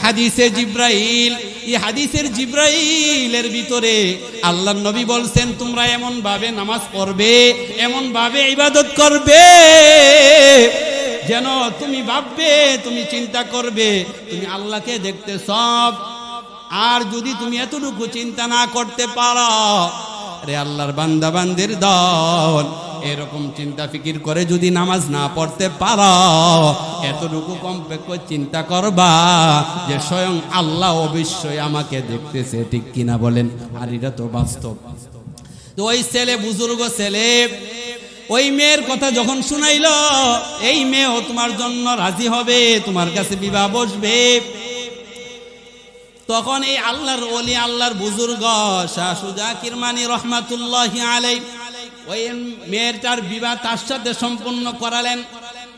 হাদিসে জিব্রাইল, এই হাদিসের জিব্রাইলের ভিতরে আল্লাহর নবী বলছেন তোমরা এমন ভাবে নামাজ পড়বে, এমন ভাবে ইবাদত করবে যেন তুমি ভাববে, তুমি চিন্তা করবে তুমি আল্লাহকে দেখতেছ। আর যদি তুমি এতটুকু চিন্তা না করতে পারো, রে আল্লাহর বান্দা বান্দির দল, এরকম চিন্তা ফিকির করে যদি নামাজ না পড়তে পারো, এতটুকু কমপক্ষে চিন্তা করবা যে স্বয়ং আল্লাহ অবশ্যই আমাকে দেখতেছে, ঠিক কিনা বলেন? আর এটা তো বাস্তব। তো ওই ছেলে, বুজুর্গ ছেলে, ওই মেয়ের কথা যখন শুনাইল, এই মেয়েও তোমার জন্য রাজি হবে, তোমার কাছে বিবাহ বসবে। তখন এই আল্লাহর ওলি, আল্লাহর বুজুর্গ শাহ সুজা কিরমানি রহমাতুল্লাহি আলাইহি ওই মেয়েটার বিবাহ তার সাথে সম্পূর্ণ করালেন।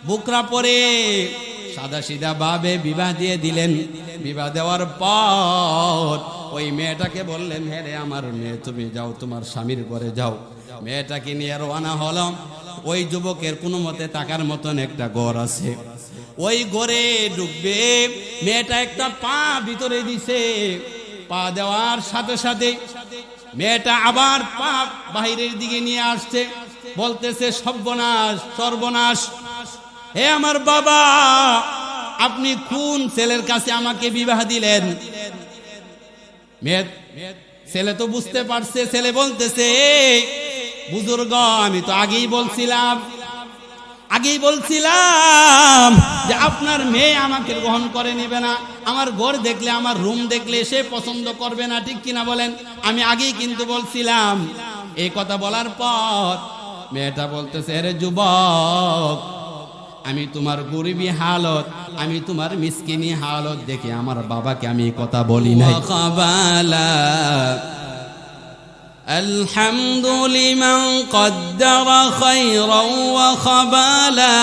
বুকরা পরে সাদা সিধা ভাবে বিবাহ দিয়ে দিলেন। বিবাহ দেওয়ার পর ওই মেয়েটাকে বললেন, হ্যাঁ রে আমার মেয়ে, তুমি যাও তোমার স্বামীর ঘরে যাও। মেয়েটাকে নিয়ে রওনা হলাম। ওই যুবকের কোনো মতে টাকার মতন একটা ঘর আছে, ওই ঘরে ঢুকবে। মেয়েটা একটা পা ভিতরে দিছে, পা দেওয়ার সাথে সাথে মেয়েটা আবার পা বাহিরের দিকে নিয়ে আসছে, বলতেছে সর্বনাশ সর্বনাশ, হে আমার বাবা, আপনি কোন ছেলের কাছে আমাকে বিবাহ দিলেন? ছেলে তো বুঝতে পারছে। ছেলে বলতেছে, বুজুর্গ আমি তো আগেই বলছিলাম যে আপনার মেয়ে আমাকে গ্রহণ করে নেবে না, আমার ঘর দেখলে, আমার রুম দেখলে সে পছন্দ করবে না, ঠিক কিনা বলেন? আমি আগেই কিন্তু বলছিলাম। এই কথা বলার পর মেয়েটা বলতেছে, আরে যুবক, আমি তোমার গরিবী হালত, আমি তোমার মিসকিনি হালত দেখে আমার বাবাকে আমি এই কথা বলি নাই। الحمد لمن قدر خيرا وخبالا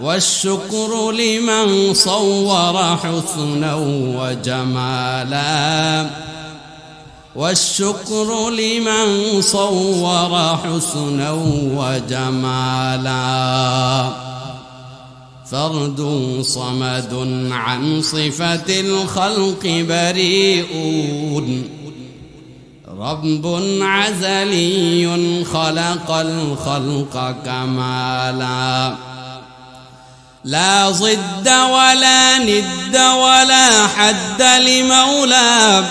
والشكر لمن صور حسنا وجمالا والشكر لمن صور حسنا وجمالا فرد صمد عن صفة الخلق بريء رب عزلي خلق الخلق كمالا لا ضد ولا ند ولا حد لمولاه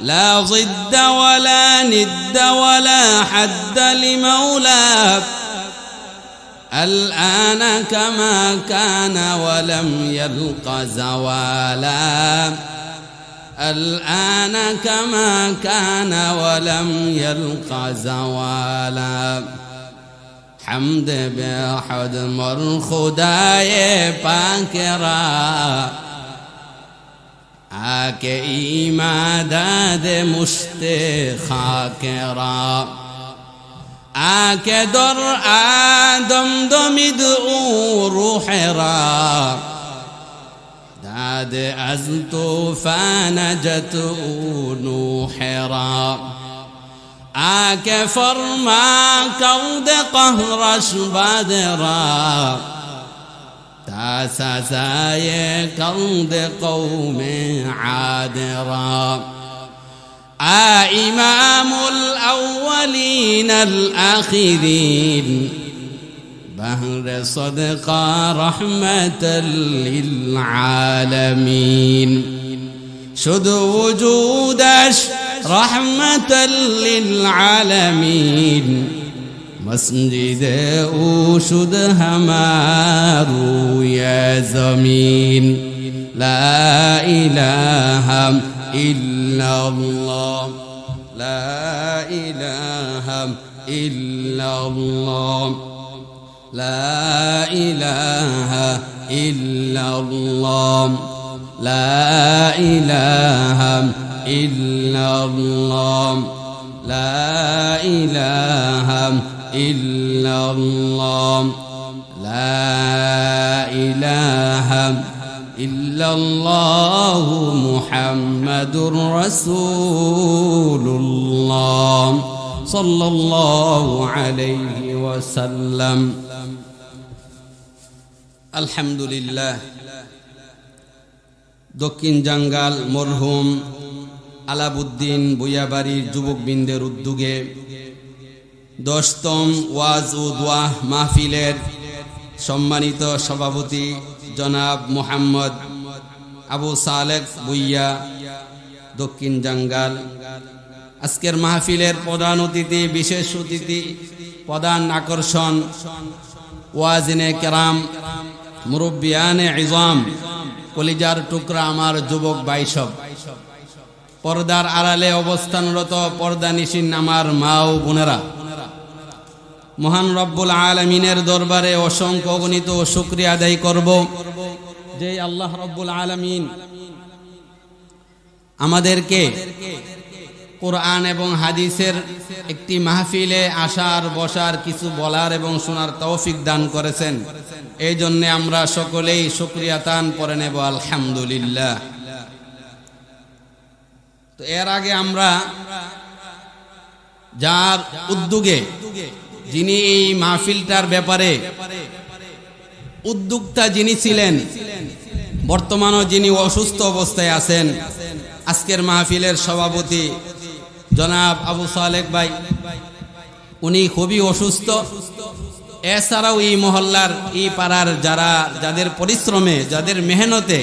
لا ضد ولا ند ولا حد لمولاه الآن كما كان ولم يلق زوالا الآن كما كان ولم يلق زوالا حمد بحد مر خدای پاک را آکے ایماداد مشت خاک را آکے در آدم دمید او روح را داد از طوفان جت او نوح را آکے فرما کود قهرش بدرا تا سزای کود قوم عاد را إمام الأولين الآخرين بحر صدق رحمة للعالمين شد وجودش رحمة للعالمين مسجد او شد همارو يا زمين لا إله إلا الله لا إله إلا الله لا إله إلا الله لا إله إلا الله لا إله إلا الله لا إله إلا الله محمد رسول الله صلى الله عليه وسلم الحمد لله দক্ষিণ জাঙ্গাল মরহুম আলাবউদ্দিন বুইয়াবাড়ির যুবকবৃন্দের উদ্যোগে 10তম ওয়াজ ও দোয়া মাহফিলের সম্মানিত সভাপতি জনাব মোহাম্মদ আবু সালেক বুইয়া দক্ষিণ জাঙ্গাল, আজকের মাহফিলের প্রধান অতিথি, বিশেষ অতিথি, প্রধান আকর্ষণ ওয়াজিনে কেরাম, মুরব্বিয়ানে ইজাম, কলিজার টুকরা আমার যুবক ভাইসব, পর্দার আড়ালে অবস্থানরত পর্দানিশীন আমার মা ও বোনেরা, মহান রব্বুল আলামিনের দরবারে অসংখ্য অগণিত শুকরিয়া আদায় করব যে আল্লাহ রব্বুল আলামিন আমাদেরকে কোরআন এবং হাদিসের একটি মাহফিলে আসার, বসার, কিছু বলার এবং শোনার তৌফিক দান করেছেন। এই জন্য আমরা সকলেই শুকরিয়া তান পড়ে নেব আলহামদুলিল্লাহ। তো এর আগে আমরা যার উদ্যোগে, যিনি এই মাহফিলটার ব্যাপারে উদ্যোক্তা যিনি ছিলেন, বর্তমানও যিনি অসুস্থ অবস্থায় আছেন, আজকের মাহফিলের সভাপতি জনাব আবু সালেক ভাই, উনি খুবই অসুস্থ। এছাড়াও এই মহল্লার, এই পাড়ার যাদের পরিশ্রমে, যাদের মেহনতে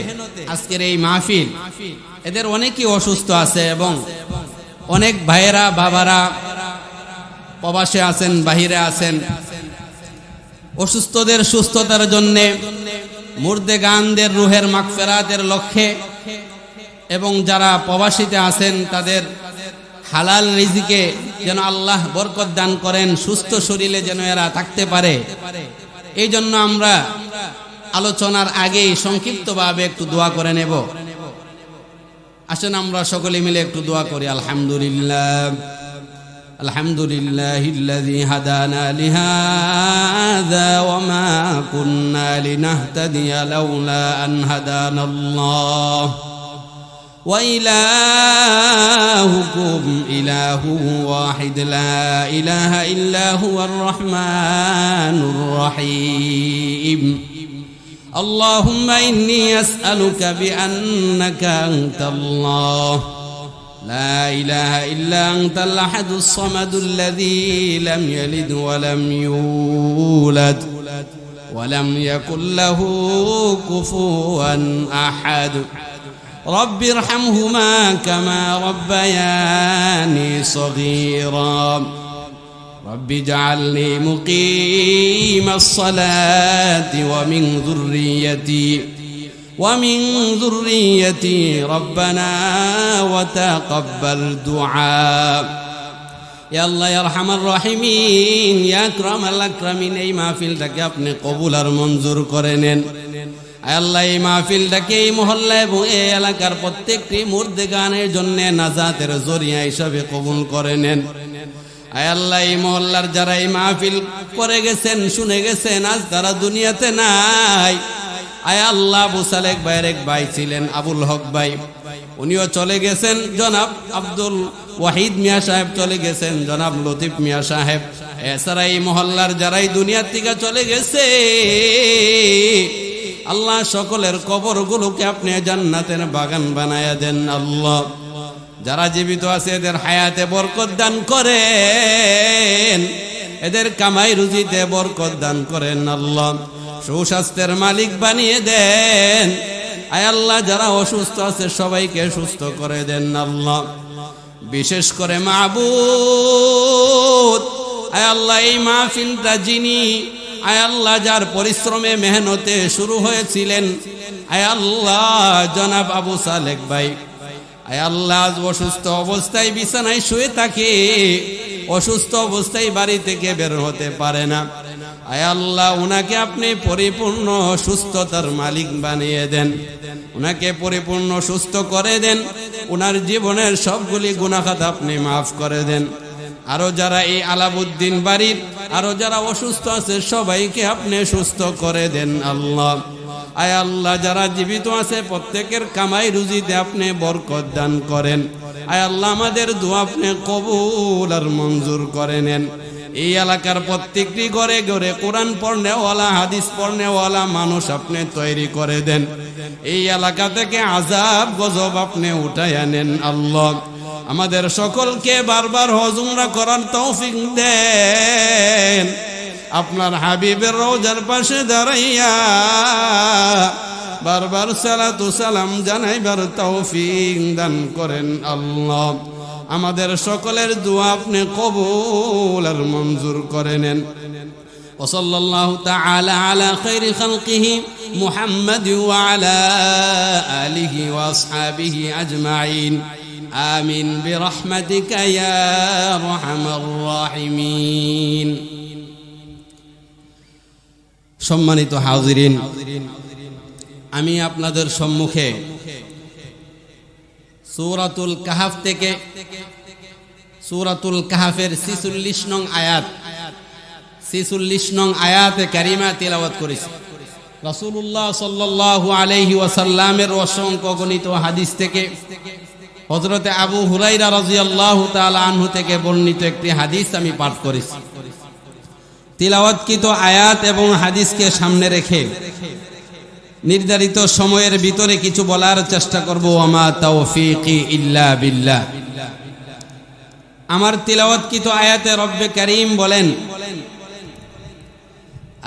আজকের এই মাহফিল, এদের অনেকেই অসুস্থ আছে এবং অনেক ভাইয়েরা, বাবারা প্রবাসে আছেন, বাহিরে আছেন। অসুস্থদের সুস্থতার জন্যে, মুর্দেগানদের রুহের মাগফিরাতের লক্ষ্যে এবং যারা প্রবাসীতে আছেন তাদের হালাল রিজিকে যেন আল্লাহ বরকত দান করেন, সুস্থ শরীরে যেন এরা থাকতে পারে, এই জন্য আমরা আলোচনার আগেই সংক্ষিপ্তভাবে একটু দোয়া করে নেব। আসেন আমরা সকলে মিলে একটু দোয়া করি। আলহামদুলিল্লাহ, আলহামদুলিল্লাহিল্লাযী হাদানা লিহাযা ওয়া মা কুন্না লিনাহতাদিয়া লাউলা আন হাদানাল্লাহ ওয়া ইলাহুকুম ইলাহুন ওয়াহিদ লা ইলাহা ইল্লা হুয়ার রাহমানুর রহিম। اللهم إني أسألك بأنك أنت الله لا إله إلا أنت الأحد الصمد الذي لم يلد ولم يولد ولم يكن له كفوا أحد رب ارحمهما كما ربياني صغيرا رب اجعلني مقيم الصلاة ومن ذريتي ربنا وتقبل دعاء يا الله يا ارحم الراحمين يا اكرم الاكرمين। এই মাহফিলটাকে আপনি কবুল আর মঞ্জুর করে নেন। আল্লাহ এই মাহফিলটাকে এই মহল্লা এবং এই এলাকার প্রত্যেকটি মুর্দেগানের জন্য নাজাতের জরিয়া হিসাবে কবুল করে নেন। আয় আল্লাহ, এই মহল্লার যারা এই মাহফিল করে গেছেন, শুনে গেছেন, আজ তারা দুনিয়াতে নাই। আয় আল্লাহ, আবু সালেক ভাইয়ের এক ভাই ছিলেন আবুল হক ভাই, উনিও চলে গেছেন। জনাব আব্দুল ওয়াহিদ মিয়া সাহেব চলে গেছেন, জনাব লতিফ মিয়া সাহেব। এছাড়া এই মহল্লার যারাই দুনিয়ার থেকে চলে গেছে, আল্লাহ সকলের কবরগুলোকে আপনি জান্নাতের বাগান বানায়া দেন। আল্লাহ, যারা জীবিত আছে এদের হায়াতে বরকত দান করেন, এদের কামাই রুজিতে বরকত দান করেন। আল্লাহ, সুস্বাস্থ্যের মালিক বানিয়ে দেন। আয় আল্লাহ, যারা অসুস্থ আছে সবাইকে সুস্থ করে দেন। আল্লাহ, বিশেষ করে মাবুদ, আয় আল্লাহ, এই মাহফিলটা যিনি, আয় আল্লাহ, যার পরিশ্রমে মেহনতে শুরু হয়েছিলেন, আয় আল্লাহ, জনাব আবু সালেক ভাই, আয় আল্লাহ, অসুস্থ অবস্থায় বিছানায় শুয়ে থাকে, অসুস্থ অবস্থায় বাড়ি থেকে বের হতে পারে না। আয় আল্লাহ, উনাকে আপনি পরিপূর্ণ সুস্থতার মালিক বানিয়ে দেন, উনাকে পরিপূর্ণ সুস্থ করে দেন, উনার জীবনের সবগুলি গুনাহ খাতা আপনি মাফ করে দেন। আরো যারা এই আলাবউদ্দিন বাড়ির আরো যারা অসুস্থ আছে সবাইকে আপনি সুস্থ করে দেন। আল্লাহ, আয় আল্লাহ, যারা জীবিত আছে প্রত্যেকের কামাই রুজিতে আপনি বরকত দান করেন। আয় আল্লাহ, আমাদের দোয়া আপনি কবুল আর মঞ্জুর করে নেন। এই এলাকার প্রত্যেকটি ঘরে ঘরে কোরআন পড়নেওয়ালা হাদিস পড়নেওয়ালা মানুষ আপনি তৈরি করে দেন। এই এলাকা থেকে আযাব গজব আপনি উঠায় আনেন আল্লাহ। আমাদের সকলকে বারবার হজ উমরা করার তৌফিক দেন। আপনার হাবিবের রওজার পাশে দাঁড়াইয়া বারবার সালাতু সালাম জানাইবার তৌফিক দান করেন আল্লাহ। আমাদের সকলের দোয়া আপনি কবুল আর মঞ্জুর করে নেন। وصلى الله تعالى على خير خلقه محمد وعلى آله وأصحابه أجمعين آمين برحمتك يا أرحم الراحمين। সম্মানিত হাজিরিন, আমি আপনাদের সম্মুখে সূরাতুল কাহাফ থেকে সূরাতুল কাহাফের 46 নং আয়াত 46 নং আয়াতে কারিমা তেলাওয়াত করেছি। রাসূলুল্লাহ সাল্লাল্লাহু আলাইহি ওয়াসাল্লামের অসংখ্য গণিত হাদিস থেকে হযরত আবু হুরায়রা রাদিয়াল্লাহু তাআলা আনহু থেকে বর্ণিত একটি হাদিস আমি পাঠ করেছি। তিলাওয়াতকৃত আয়াত এবং হাদিসকে সামনে রেখে নির্ধারিত সময়ের ভিতরে কিছু বলার চেষ্টা করব। ওয়ামা তাওফীকি ইল্লা বিল্লাহ। আমার তিলাওয়াতকৃত আয়াতে রব্বে কারীম বলেন,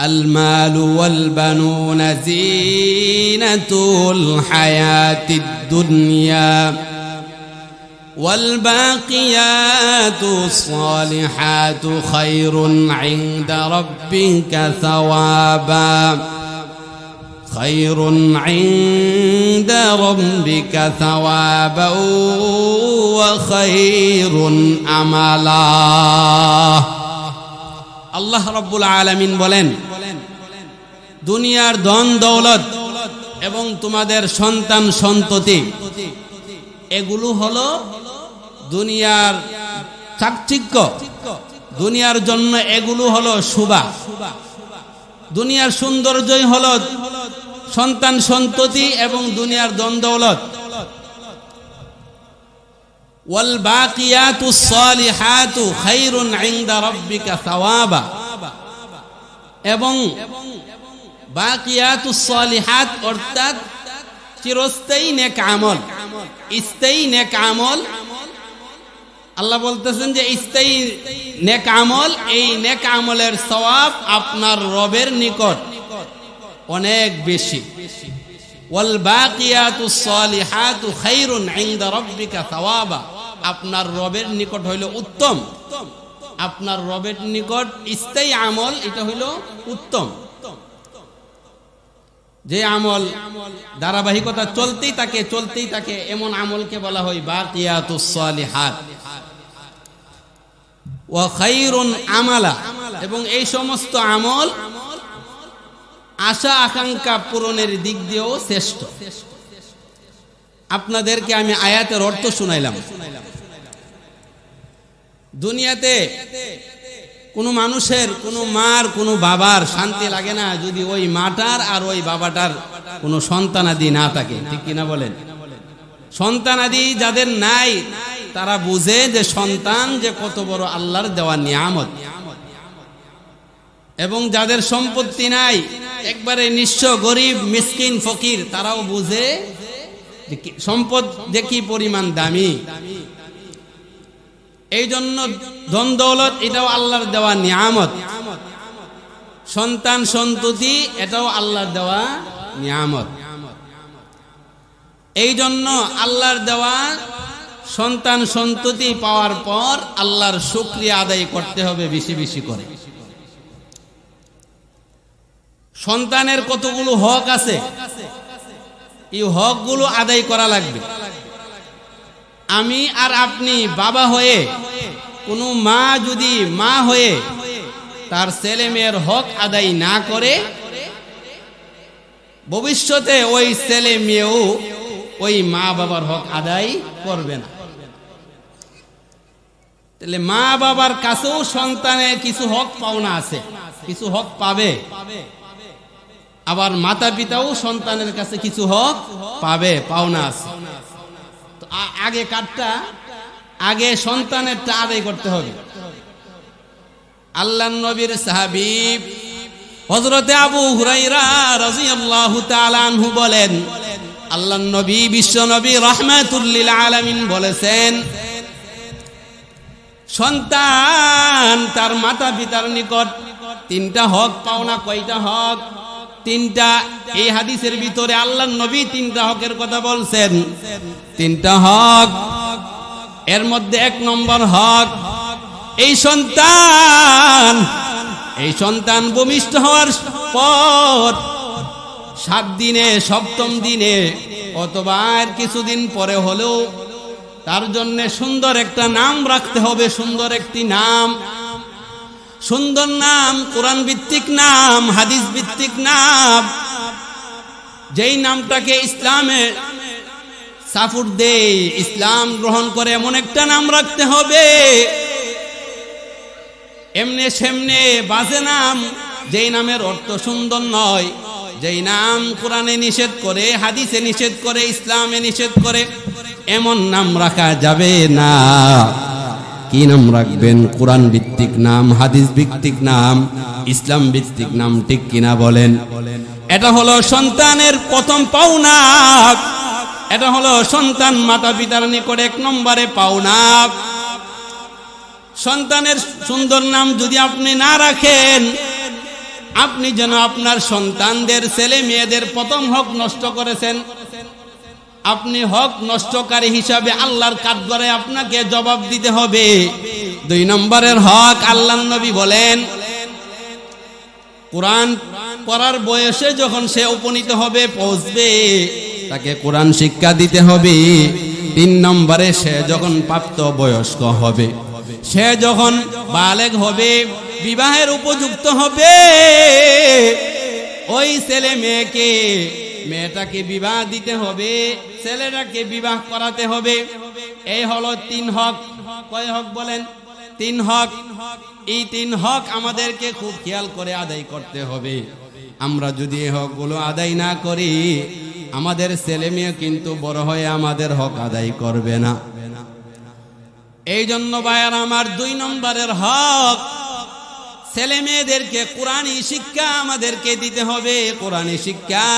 আল মালু ওয়াল বানুনা যিনাতুল হায়াতিদ দুনিয়া ওয়াল বাকিয়াতুস সালিহাতু খায়রুন ইনদা রাব্বিকা সাওয়াবা خير عند ربك ثوابا وخير عملا। আল্লাহ রাব্বুল আলামিন বলেন, দুনিয়ার ধন দৌলত এবং তোমাদের সন্তান সন্ততি এগুলো হলো দুনিয়ার চাকচিক্য, দুনিয়ার জন্য এগুলো হলো শোভা। দুনিয়ার সৌন্দর্যই হলো সন্তান সন্ততি এবং দুনিয়ার ধন দৌলত। ওয়াল বাকিয়াতুস সালিহাতু খায়রুন ইনদা রাব্বিকা সাওয়াবা। এবং বাকিয়াতুস সালিহাত অর্থাৎ চিরস্থায়ী নেক আমল, স্থায়ী নেক আমল। আল্লাহ বলতেছেন যে স্থায়ী নেক আমল, এই নেক আমলের সওয়াব আপনার রবের নিকট অনেক বেশি। ওয়াল বাকিয়াতুস সালিহাতু খায়রুন ইনদা রাব্বিকা সাওয়াবা। আপনার রবের নিকট হইল উত্তম, আপনার রবের নিকট স্থায়ী আমল এটা হইল উত্তম। যে আমল ধারাবাহিকতা চলতেই থাকে এমন আমলকে বলা হয় বাকিয়াতুস সালিহাত। ওয়া খায়রুন আমালা। এবং এই সমস্ত আমল আশা আকাঙ্ক্ষা পূরণের দিক দিয়েও শ্রেষ্ঠ। আপনাদেরকে আমি আয়াতের অর্থ শুনাইলাম। দুনিয়াতে কোনো মানুষের, কোনো মার, কোনো বাবার শান্তি লাগে না যদি ওই মাটার আর ওই বাবাটার কোনো সন্তানাদি না থাকে, ঠিক কিনা বলেন? সন্তানাদি যাদের নাই তারা বুঝে যে সন্তান যে কত বড় আল্লাহর দেওয়া নিয়ামত। এবং যাদের সম্পত্তি নাই, একবারে নিঃস্ব গরিব মিসকিন ফকির, তারাও বুঝে যে সম্পদ যে কি পরিমাণ দামি। এই জন্য ধন দৌলত এটাও আল্লাহর দেওয়া নিয়ামত, সন্তান সন্ততি এটাও আল্লাহর দেওয়া নিয়ামত। এই জন্য আল্লাহর দেওয়া সন্তান সন্ততি পাওয়ার পর আল্লাহর শুকরিয়া আদায় করতে হবে বেশি বেশি করে। সন্তানের কতগুলো হক আছে, এই হকগুলো আদায় করা লাগবে। আমি আর আপনি বাবা হয়ে, কোনো মা যদি মা হয়ে তার ছেলে মেয়ের হক আদায় না করে, ভবিষ্যতে ওই ছেলে মেয়েও ওই মা বাবার হক আদায় করবে না। তাহলে মা বাবার কাছেও সন্তানের কিছু হক পাওনা আছে, কিছু হক পাবে। আবার মাতা পিতাও সন্তানের কাছে কিছু হক পাবে, পাওনা আছে। তো আগে কাটটা, আগে সন্তানেরটা আদায় করতে হবে। আল্লাহর নবীর সাহাবী হযরতে আবু হুরায়রা রাদিয়াল্লাহু তাআলা আনহু বলেন, আল্লাহর নবী বিশ্ব নবী রাহমাতুল লিল আলামিন বলেছেন, সন্তান তার মাতা পিতার নিকট তিনটা হক পাওনা। কয়টা হক? তিনটা। এই হাদিসের ভিতরে আল্লাহর নবী তিনটা হকের কথা বলছেন। তিনটা হক, এর মধ্যে এক নম্বর হক, এই সন্তান ভূমিষ্ঠ হওয়ার পর 7 দিনে, 7ম দিনে অথবা আর কিছুদিন পরে হলেও তার জন্য সুন্দর একটা নাম রাখতে হবে। সুন্দর একটি নাম, সুন্দর নাম, কোরআন ভিত্তিক নাম, হাদিস ভিত্তিক নাম, যেই নামটাকে ইসলামে সাপোর্ট দেয়, ইসলাম গ্রহণ করে এমন একটা নাম রাখতে হবে। এমনে সেমনে বাজে নাম, যেই নামের অর্থ সুন্দর নয়, যেই নাম কোরআনে নিষেধ করে, হাদিসে নিষেধ করে, ইসলামে নিষেধ করে, এমন নাম রাখা যাবে না। কি নাম রাখবেন? কোরআন ভিত্তিক নাম, হাদিস ভিত্তিক নাম, ইসলাম ভিত্তিক নাম, ঠিক কিনা বলেন? এটা হলো সন্তানের প্রথম পাওনা। এটা হলো সন্তান মাতা পিতার নিকট 1 নম্বরে পাওনা। সন্তানের সুন্দর নাম যদি আপনি না রাখেন, আপনি যেন আপনার সন্তানদের, ছেলে মেয়েদের প্রথম হক নষ্ট করেছেন। আপনি হক নষ্টকারী হিসাবে আল্লাহর কাঠগড়ায় আপনাকে জবাব দিতে হবে। 2 নম্বরের হক, আল্লাহর নবী বলেন, কোরআন পড়ার বয়সে যখন সে উপনীত হবে, পৌঁছবে, তাকে কোরআন শিক্ষা দিতে হবে। 3 নম্বরে সে যখন প্রাপ্ত বয়স্ক হবে, সে যখন বালেগ হবে, বিবাহের উপযুক্ত হবে, ওই ছেলে মেয়েটাকে বিবাহ দিতে হবে, ছেলেটাকে বিবাহ করাতে হবে। এই হলো 3 হক। কয় হক বলেন? 3 হক। এই 3 হক আমাদেরকে খুব খেয়াল করে আদায় করতে হবে। আমরা যদি এই হকগুলো আদায় না করি, আমাদের ছেলে মেয়ে কিন্তু বড় হয়ে আমাদের হক আদায় করবে না। এই জন্য ভাইয়ার আমার 2 নম্বরের হক, ছেলে মেয়েদেরকে কোরআনী শিক্ষা আমাদেরকে দিতে হবে। কোরআনী শিক্ষা,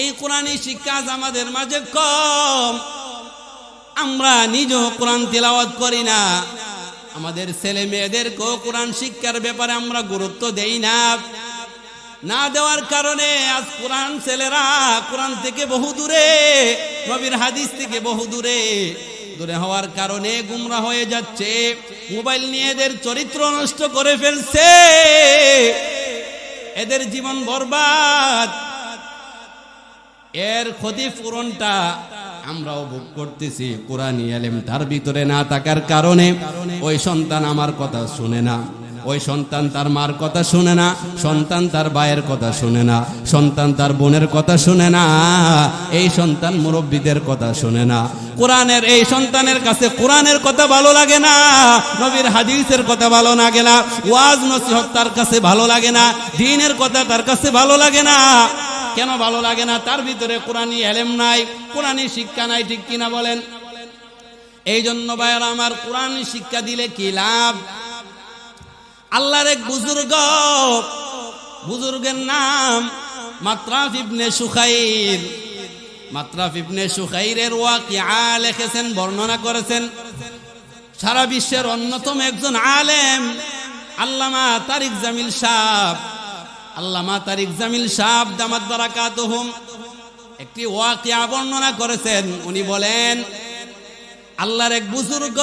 এই কোরআনী শিক্ষা আমাদের মাঝে কম। আমরা নিজেও কোরআন তেলাওয়াত করি না, আমাদের ছেলে মেয়েদেরকেও কোরআন শিক্ষার ব্যাপারে আমরা গুরুত্ব দেই না। না দেওয়ার কারণে আজ ছেলেরা কোরআন থেকে বহু দূরে, নবীর হাদিস থেকে বহু দূরে হওয়ার কারণে গুমরা হয়ে যাচ্ছে। মোবাইল নিয়ে এদের চরিত্র নষ্ট করে ফেলছে, এদের জীবন বরবাদ। এর ক্ষতিপূরণটা আমরাও ভোগ করতেছি। কোরআনী ইলম তার ভিতরে না থাকার কারণে ওই সন্তান আমার কথা শুনে না, ওই সন্তান তার মার কথা শুনে না, সন্তান তার ভাইয়ের কথা শুনে না, সন্তান তার বোনের কথা শুনে না, এই সন্তান মুরব্বীদের কথা শুনে না। কোরআনের এই সন্তানের কাছে কোরআনের কথা ভালো লাগে না, নবীর হাদিসের কথা ভালো লাগে না, ওয়াজ নসিহত তার কাছে ভালো লাগে না, দ্বীনের কথা তার কাছে ভালো লাগে না। কেন ভালো লাগে না? তার ভিতরে কোরআনী ইলম নাই, কোরআনী শিক্ষা নাই, ঠিক কিনা বলেন? এই জন্য ভাইরা আমার, কোরআনী শিক্ষা দিলে কি লাভ? আল্লাহর এক বুজুর্গের নাম মাতরাফ ইবনে সুখাইর। মাতরাফ ইবনে সুখাইরের ওয়াকিয়া লিখেছেন, বর্ণনা করেছেন সারা বিশ্বের অন্যতম একজন আলেম আল্লামা তারিক জামিল সাহেব। আল্লামা তারিক জামিল সাহেব দামাত বারাকাতুহুম একটি ওয়াকিয়া বর্ণনা করেছেন। উনি বলেন, আল্লাহর এক বুজুর্গ,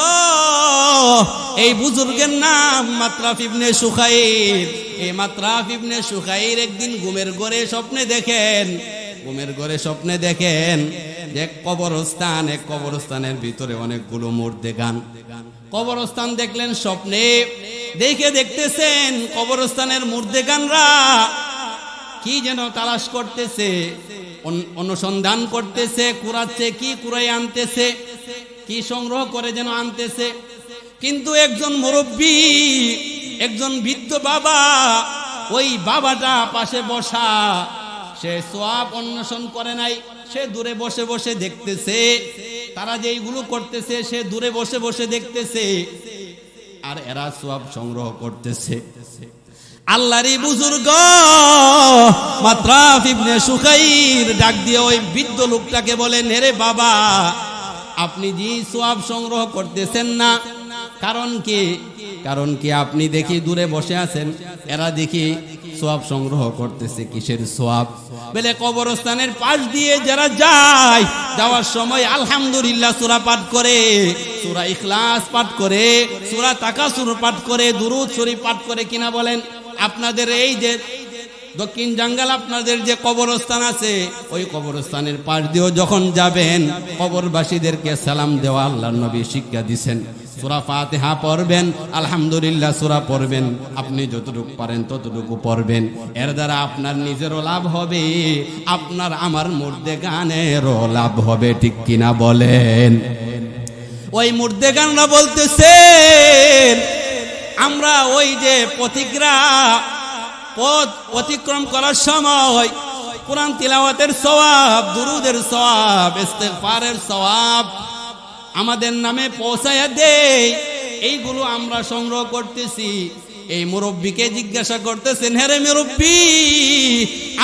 এই বুজুর্গের নাম মাতরাফ ইবনে সুখাইর। এই মাতরাফ ইবনে সুখাইর একদিন ঘুমের ঘরে স্বপ্নে দেখেন যে কবরস্থান, এক কবরস্থানের ভিতরে অনেকগুলো মুর্দেগান। কবরস্থান দেখলেন স্বপ্নে, দেখতেছেন কবরস্থানের মুর্দেগানরা কি যেন তালাশ করতেছে, অনুসন্ধান করতেছে, কুড়াচ্ছে, কি কুড়াই আনতেছে, কি সংগ্রহ করে যেন আনতেছে। কিন্তু একজন মুরব্বী, একজন বৃদ্ধ বাবা, ওই বাবাটা পাশে বসা, সে সওয়াব অন্বেষণ করে নাই, সে দূরে বসে বসে দেখতেছে তারা যে এইগুলো করতেছে, সে দূরে বসে বসে দেখতেছে। আর এরা সওয়াব সংগ্রহ করতেছে। আল্লাহরই বুজুর্গ মাতরাফ ইবনে সুখাইর ডাক দিয়ে ওই বৃদ্ধ লোকটাকে বলেন, হে বাবা, আপনি যে সওয়াব সংগ্রহ করতেছেন না, কারণ কি আপনি দেখি দূরে বসে আছেন, এরা দেখি সওয়াব সংগ্রহ করতেছে। কিসের সওয়াব? বলে কবরস্থানের পাশ দিয়ে যারা যায়, যাওয়ার সময় আলহামদুলিল্লাহ সূরা পাঠ করে, সূরা ইখলাস পাঠ করে, সূরা তাকাসুর পাঠ করে, দুরূদ শরীফ পাঠ করে কিনা বলেন? আপনাদের এই যে দক্ষিণ জাঙ্গাল আপনাদের যে কবরস্থান আছে, ওই কবরস্থানের পাশ দিয়েও যখন যাবেন, কবরবাসীদেরকে সালাম দেওয়া আল্লাহর নবী শিক্ষা দিয়েছেন। সূরা ফাতিহা পড়বেন, আলহামদুলিল্লাহ সূরা পড়বেন, আপনি যতটুকু পারেন ততটুকু পড়বেন। এর দ্বারা আপনার নিজেরও লাভ হবে, আপনার আমার মুর্দেগানেরও লাভ হবে, ঠিক কিনা বলেন? ওই মুর্দেগানরা বলতেছেন, আমরা ওই যে পথ অতিক্রম করার সময় কোরআন তিলাওয়াতের সওয়াব, দুরূদের সওয়াব, ইস্তিগফারের সওয়াব আমাদের নামে পৌঁছায়া দেয়, এইগুলো আমরা সংগ্রহ করতেছি। এই মুরব্বীকে জিজ্ঞাসা করতেছেন, হে রে মুরব্বী,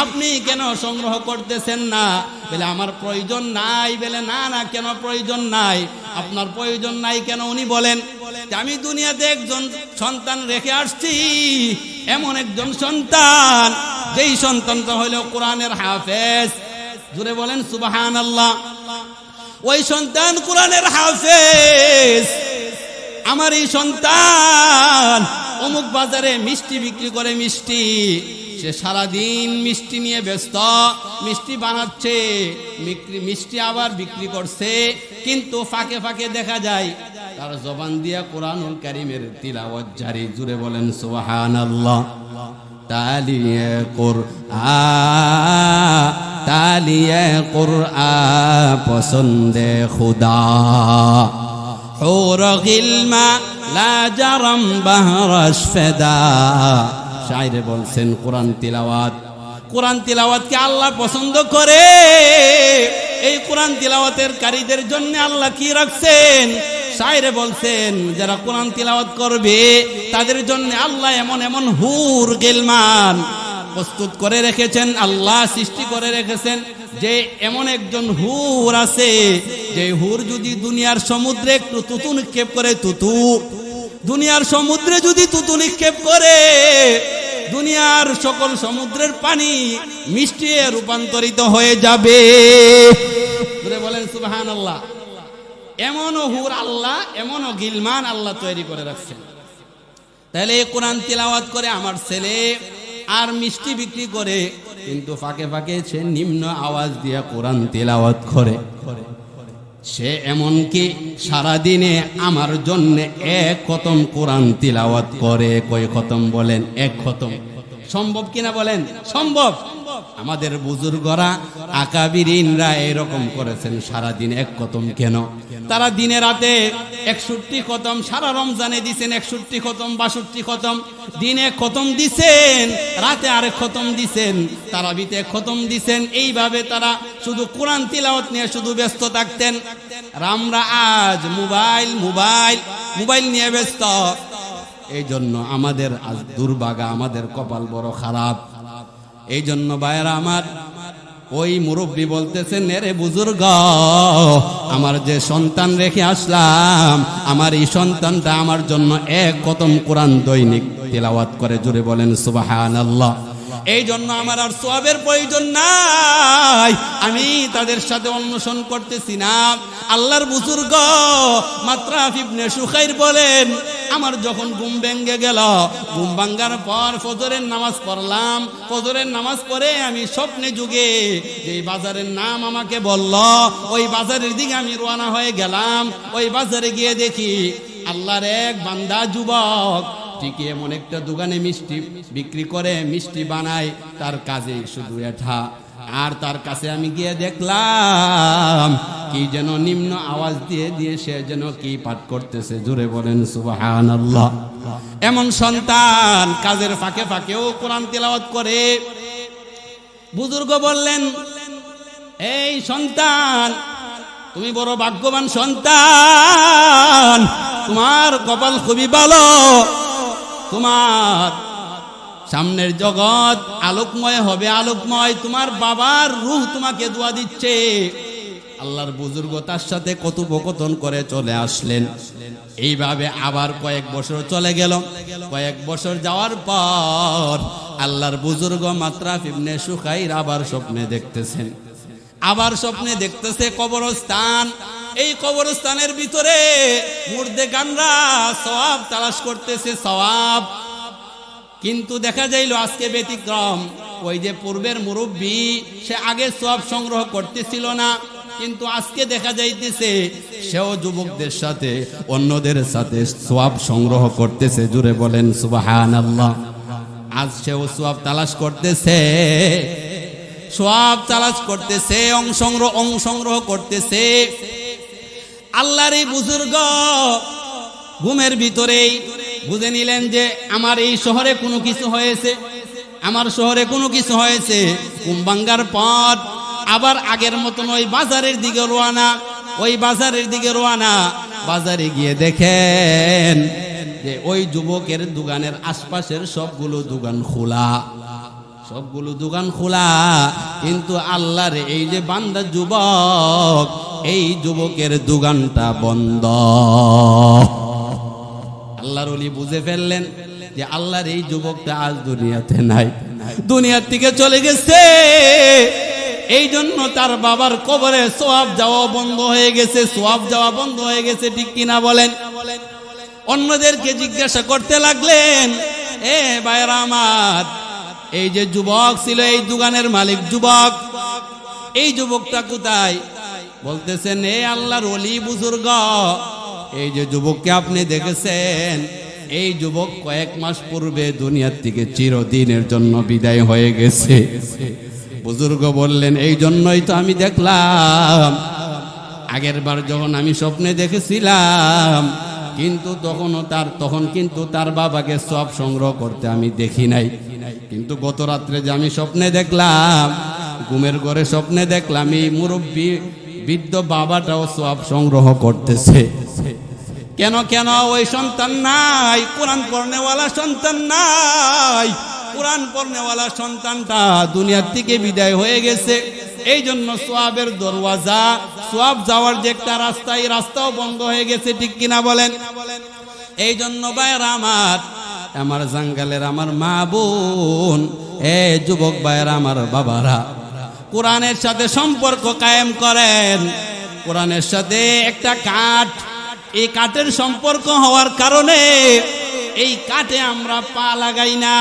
আপনি কেন সংগ্রহ করতেছেন না? বলে আমার প্রয়োজন নাই। বলে না না, কেন প্রয়োজন নাই? আপনার প্রয়োজন নাই কেন? উনি বলেন, আমি দুনিয়াতে একজন সন্তান রেখে আসছি, এমন একজন সন্তান, যেই সন্তানটা হলো কোরআনের হাফেজ। জুড়ে বলেন সুবহানাল্লাহ। ওই সন্তান কোরআনের হাফেজ। আমার এই সন্তান অমুক বাজারে মিষ্টি বিক্রি করে, মিষ্টি, সে সারাদিন মিষ্টি নিয়ে ব্যস্ত, মিষ্টি বানাচ্ছে, মিষ্টি আবার বিক্রি করছে, কিন্তু ফাঁকে ফাঁকে দেখা যায় তার জবান দিয়া কোরআনুল কারীমের তিলাওয়াত জারি। জুড়ে বলেন সুবহানাল্লাহ। তালিয়ে কুরআন পছন্দে খুদা, হুর গিলমা লা জারাম বাহরাশ ফেদা। শায়রে বলছেন কোরআন তিলাওয়াতকে আল্লাহ পছন্দ করে। এই কোরআন তিলাওয়াতের কারীদের জন্য আল্লাহ কি রাখছেন? শায়রে বলছেন, যারা কোরআন তিলাওয়াত করবে তাদের জন্য আল্লাহ এমন এমন হুর গিলমান প্রস্তুত করে রেখেছেন, আল্লাহ সৃষ্টি করে রেখেছেন, যে এমন একজন হুর আছে, যে হুর যদি দুনিয়ার সমুদ্রে একটু তুতু নিক্ষেপ করে, দুনিয়ার সমুদ্রে যদি তুতু নিক্ষেপ করে, দুনিয়ার সকল সমুদ্রের পানি মিষ্টি রূপান্তরিত হয়ে যাবে। বলেন সুবহানাল্লাহ। এমনও হুর আল্লাহ, এমনও গিলমান আল্লাহ তৈরি করে রাখছেন। তাহলে কোরআন তিলাওয়াত করে আমার ছেলে, আর মিষ্টি বিক্রি করে, কিন্তু ফাঁকে ফাঁকে সে নিম্ন আওয়াজ দিয়ে কোরআন তিলাওয়াত করে। সে এমনকি সারাদিনে আমার জন্য এক খতম কোরআন তিলাওয়াত করে। কয় খতম বলেন? এক খতম। সম্ভব কিনা বলেন? সম্ভব। আমাদের বুজুর্গরা, আকাবিরিনরা এরকম করেছেন, সারাদিন এক খতম। কেন? তারা দিনে রাতে 61 খতম, সারা রমজানে দিছেন 61 খতম, 62 খতম, দিনে খতম দিছেন, রাতে আরেক খতম দিছেন, তারাবিতে খতম দিছেন। এইভাবে তারা শুধু কোরআন তিলাওয়াত নিয়ে শুধু ব্যস্ত থাকতেন। আমরা আজ মোবাইল নিয়ে ব্যস্ত। এই জন্য আমাদের আজ দুর্ভাগা, আমাদের কপাল বড় খারাপ। এই জন্য ভাইয়েরা আমার, ওই মুরব্বী বলতেছেন, এরে বুজুর্গ, আমার যে সন্তান রেখে আসলাম, আমার এই সন্তানটা আমার জন্য এক খতম কোরআন দৈনিক তিলাওয়াত করে। জুড়ে বলেন সুবহানাল্লাহ। এই জন্য আমার আর সওয়াবের প্রয়োজন নাই, আমি তাদের সাথে অন্বেষণ করতেছি না। আল্লাহর বুজুর্গ মাতরাফ ইবনে সুখাইর বলেন, আমার যখন ঘুম ভেঙে গেল, ঘুম ভাঙার পর ফজরের নামাজ পড়লাম। ফজরের নামাজ পড়ে আমি স্বপ্নে যুগে যে বাজারের নাম আমাকে বলল, ওই বাজারের দিকে আমি রওনা হয়ে গেলাম। ওই বাজারে গিয়ে দেখি আল্লাহর এক বান্দা যুবক ঠিকই এমন একটা দোকানে মিষ্টি বিক্রি করে, মিষ্টি বানায়, তার কাজে শুধু এটা। আর তার কাছে আমি গিয়ে দেখলাম কি যেন নিম্ন আওয়াজ দিয়ে সে যেন কি পাঠ করতেছে। জোরে বলেন সুবহানাল্লাহ। এমন সন্তান কাজের ফাঁকে ফাঁকেও কোরআন তিলাওয়াত করে। বুজুর্গ বললেন, এই সন্তান, তুমি বড় ভাগ্যবান সন্তান, তোমার কপাল খুবই ভালো, তোমার সামনের জগৎ আলোকময় হবে, আলোকময়। তোমার বাবার রূহ তোমাকে দোয়া দিচ্ছে। আল্লাহর বুজুর্গ তার সাথে কথোপকথন করে চলে আসলেন। এইভাবে আবার কয়েক বছর চলে গেল। কয়েক বছর যাওয়ার পর আল্লাহর বুজুর্গ মাতরাফ ইবনে সুখাইর আবার স্বপ্নে দেখতেছেন, আবার স্বপ্নে দেখতেছে কবরস্থান। এই কবরস্থানের ভিতরে মুর্দে গানরা সওয়াব তালাশ করতেছে, সওয়াব। কিন্তু দেখা যাইল আজকে ব্যতিক্রম। ওই যে পূর্বের মুরব্বী, সে আগে সওয়াব সংগ্রহ করতেছিল না, কিন্তু আজকে দেখা যাইতেছে সেও যুবকদের সাথে, অন্যদের সাথে সওয়াব সংগ্রহ করতেছে। জুড়ে বলেন সুবহানাল্লাহ। আজ সেও সওয়াব তালাশ করতেছে, সওয়াব তালাশ করতেছে, সংগ্রহ করতেছে। আল্লাহর এই বুজুর্গ ঘুমের ভিতরেই বুঝে নিলেন যে আমার এই শহরে কোনো কিছু হয়েছে, আমার শহরে কোনো কিছু হয়েছে। ঘুম ভাঙ্গার পর আবার আগের মতন ওই বাজারের দিকে রওনা, ওই বাজারের দিকে রওনা। বাজারে গিয়ে দেখেন যে ওই যুবকের দোকানের আশপাশের সবগুলো দোকান খোলা, সবগুলো দোকান খোলা। কিন্তু আল্লাহর এই যে বান্দা যুবক, এই যুবকের দোকানটা বন্ধ। আল্লাহর ওলি বুঝে ফেললেন যে আল্লাহর এই যুবকটা আজ দুনিয়াতে নাই, দুনিয়ার থেকে চলে গেছে। এই জন্য তার বাবার কবরে সওয়াব যাওয়া বন্ধ হয়ে গেছে, সওয়াব যাওয়া বন্ধ হয়ে গেছে। ঠিক কিনা বলেন? অন্যদেরকে জিজ্ঞাসা করতে লাগলেন, এ ভাইরা আমার, এই যে যুবক ছিল, এই দোকানের মালিক যুবক, এই যুবকটা কোথায়? বলতেছেন, এ আল্লাহর ওলি বুজুর্গ, এই যে যুবককে আপনি দেখেছেন, এই যুবক কয়েক মাস পূর্বে দুনিয়ার থেকে চিরদিনের জন্য বিদায় হয়ে গেছে। বুজুর্গ বললেন, এই জন্যই তো আমি দেখলাম, আগের বার যখন আমি স্বপ্নে দেখেছিলাম, কিন্তু তখন কিন্তু তার বাবাকে সব সংগ্রহ করতে আমি দেখি নাই। কিন্তু গত রাত্রে যে আমি স্বপ্নে দেখলাম, ঘুমের ঘরে স্বপ্নে দেখলাম, এই মুরব্বী বৃদ্ধ বাবাটাও সব সংগ্রহ করতেছে। কেন কেন? ওই সন্তান নাই, কোরআন পড়নেওয়ালা সন্তান নাই, কোরআন পড়নেওয়ালা সন্তানটা দুনিয়ার থেকে বিদায় হয়ে গেছে। এই জন্য সওয়াবের দরওয়াজা, সওয়াব যাওয়ার যে একটা রাস্তা, এই রাস্তাও বন্ধ হয়ে গেছে। ঠিক কিনা বলেন? এই জন্য ভাইরা আমার জাঙ্গালের আমার মা বোন, এ যুবক ভাইরা আমার বাবারা, কোরআনের সাথে সম্পর্ক কায়েম করেন। কোরআনের সাথে একটা কাঠ, এই কাঠের সম্পর্ক হওয়ার কারণে এই কাঠে আমরা পা লাগাই না।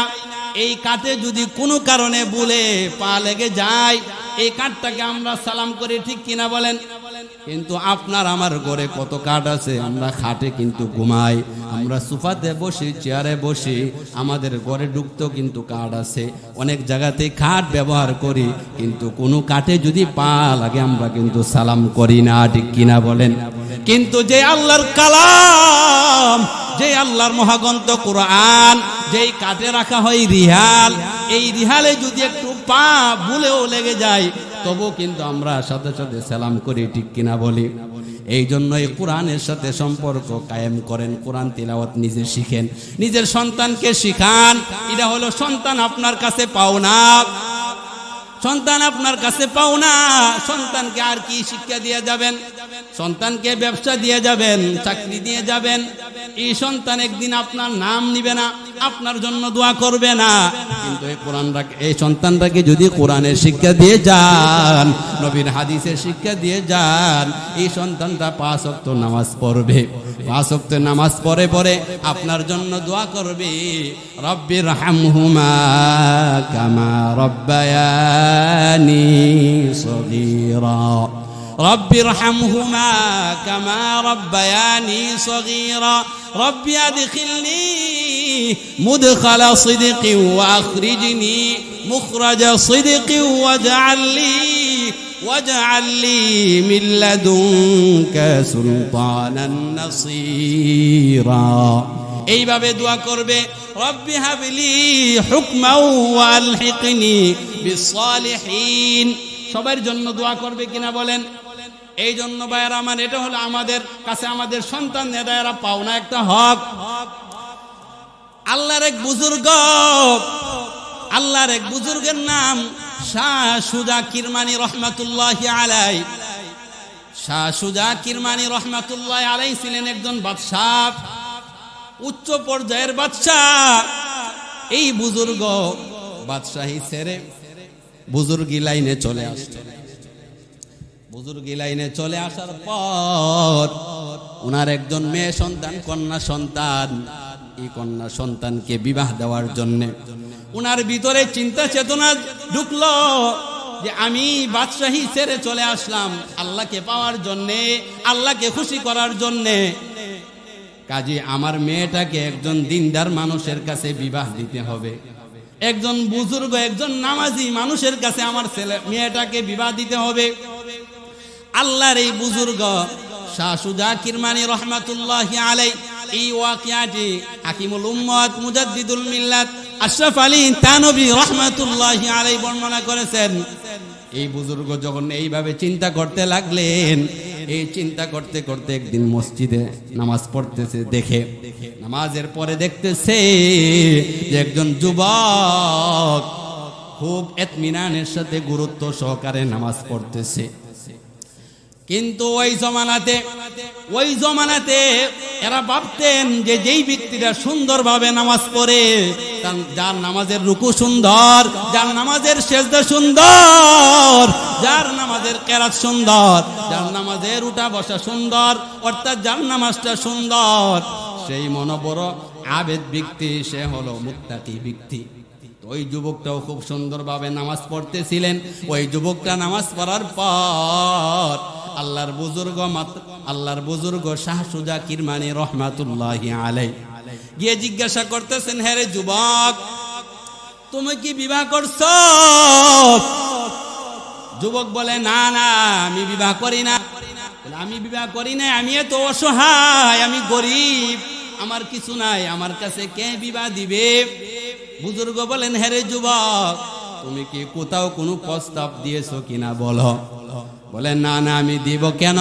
এই কাঠে যদি কোনো কারণে বলে পা লেগে যায়, এই কাঠটাকে আমরা সালাম করি। ঠিক কিনা বলেন? কিন্তু আপনার আমার ঘরে কত কাঠ আছে, আমরা খাটে কিন্তু ঘুমাই, আমরা সোফাতে বসি, চেয়ারে বসি, আমাদের ঘরে ঢুকতেও কিন্তু কাঠ আছে। অনেক জায়গাতেই খাট ব্যবহার করি, কিন্তু কোনো কাঠে যদি পা লাগে আমরা কিন্তু সালাম করি না। ঠিক কিনা বলেন? কিন্তু যে আল্লাহর কালাম, যে আল্লাহর মহাগ্রন্থ কোরআন, যেই কাঠে রাখা হয় রিহাল, এই রিহালে যদি একটু পা ভুলেও লেগে যায়, তবু কিন্তু আমরা সাথে সাথে সালাম করি। ঠিক কিনা বলি? এই জন্য এই কোরআনের সাথে সম্পর্ক কায়েম করেন। কোরআন তিলাওয়াত নিজে শিখেন, নিজের সন্তানকে শিখান। এটা হলো সন্তান আপনার কাছে পাওনা, সন্তান আপনার কাছে পাওনা। সন্তানকে আর কি শিক্ষা দিয়ে যাবেন? সন্তানকে ব্যবসা দিয়ে যাবেন, চাকরি দিয়ে যাবেন? এই সন্তান একদিন আপনার নাম নিবে না, আপনার জন্য দোয়া করবে না। কিন্তু এই সন্তানটাকে যদি কোরআনের শিক্ষা দিয়ে যান, নবীর হাদিসের শিক্ষা দিয়ে যান, এই সন্তানটা 5 ওয়াক্ত নামাজ পড়বে। 5 ওয়াক্ত নামাজ পড়ে পড়ে আপনার জন্য দোয়া করবে, রব্বির হামহুমা কামা রব্বায়ানি সগীরা, রব্বির হামহুমা কামা রব্বায়ানি সগীরা, রব্বি আদখিলনি মুদখালা সিদকিন ওয়া আখরিজনি মুখরাজা সিদকিন ওয়াজআল লি মিন লাদুনকা সুলতানান নাসীরা। এইভাবে দোয়া করবে, রব্বি হাবলি হুকমান ওয়া আলহিকনি বিস সালিহিন। সবার জন্য দোয়া করবে কিনা বলেন? এই জন্য ভাইয়েরা আমার, এটা হলো আমাদের কাছে আমাদের সন্তান নেদায়েরা পাওনা একটা হক। আল্লাহর এক বুজুর্গের নাম শাহ সুজা কিরমানি রহমাতুল্লাহি আলাইহি। শাহ সুজা কিরমানি রহমাতুল্লাহি আলাইহি ছিলেন একজন বাদশাহ, উচ্চ পর্যায়ের বাদশাহ। এই বুজুর্গ বাদশাহী ছেড়ে বুজুর্গি লাইনে চলে আসছেন। বুজুর্গি লাইনে চলে আসার পর ওনার একজন মেয়ে সন্তান, কন্যা সন্তান। এই কন্যা সন্তানকে বিবাহ দেওয়ার জন্য ওনার ভিতরে চিন্তা চেতনা ঢুকলো যে আমি বাদশাহী ছেড়ে চলে আসলাম আল্লাহকে পাওয়ার জন্যে, আল্লাহকে খুশি করার জন্যে। কাজে আমার মেয়েটাকে একজন দিনদার মানুষের কাছে বিবাহ দিতে হবে, একজন বুজুর্গ, একজন নামাজি মানুষের কাছে আমার মেয়েটাকে বিবাহ দিতে হবে। আল্লাহর এই বুজুর্গ শাহ সুজা কিরমানি রহমাতুল্লাহি আলাইহি এই ওয়াকিয়াটি হাকিমুল উম্মত মুজাদ্দিদুল মিল্লাত আশরাফ আলী থানভী রহমাতুল্লাহি আলাইহি বর্ণনা করেছেন। এই বুজুর্গ যখন এইভাবে চিন্তা করতে লাগলেন, এই চিন্তা করতে করতে একদিন মসজিদে নামাজ পড়তেছে, দেখে নামাজের পরে দেখতেছে যে একজন যুবক খুব ইতমিনানের সাথে গুরুত্ব সহকারে নামাজ পড়তেছে। কিন্তু ওই জমানাতে এরা ভাবতেন যে যেই ব্যক্তিরা সুন্দরভাবে নামাজ পড়ে, যার নামাজের রুকু সুন্দর, যার নামাজের সেজদা সুন্দর, যার নামাজের কেরাত সুন্দর, যার নামাজের উঠা বসা সুন্দর, অর্থাৎ যার নামাজটা সুন্দর, সেই বড় আবেদ ব্যক্তি, সে হলো মুত্তাকি ব্যক্তি। ওই যুবকটাও খুব সুন্দরভাবে নামাজ পড়তেছিলেন। ওই যুবকটা নামাজ পড়ার পর আল্লাহর বুজুর্গ শাহ সুজা কিরমানি রহমাতুল্লাহি আলাইহি গিয়ে জিজ্ঞাসা করতেছেন, হে রে যুবক, তুমি কি বিবাহ করছো? যুবক বলে, না না, আমি বিবাহ করি না। আমি বিবাহ করি না, আমি এত অসহায়, আমি গরিব, আমার কিছু নাই, আমার কাছে কে বিবাহ দিবে? বুজুর্গ বলেন, হে রে যুবক, তুমি কি কোথাও কোনো প্রস্তাব দিয়েছো কিনা বলো। বলে, না না, আমি দিব কেন?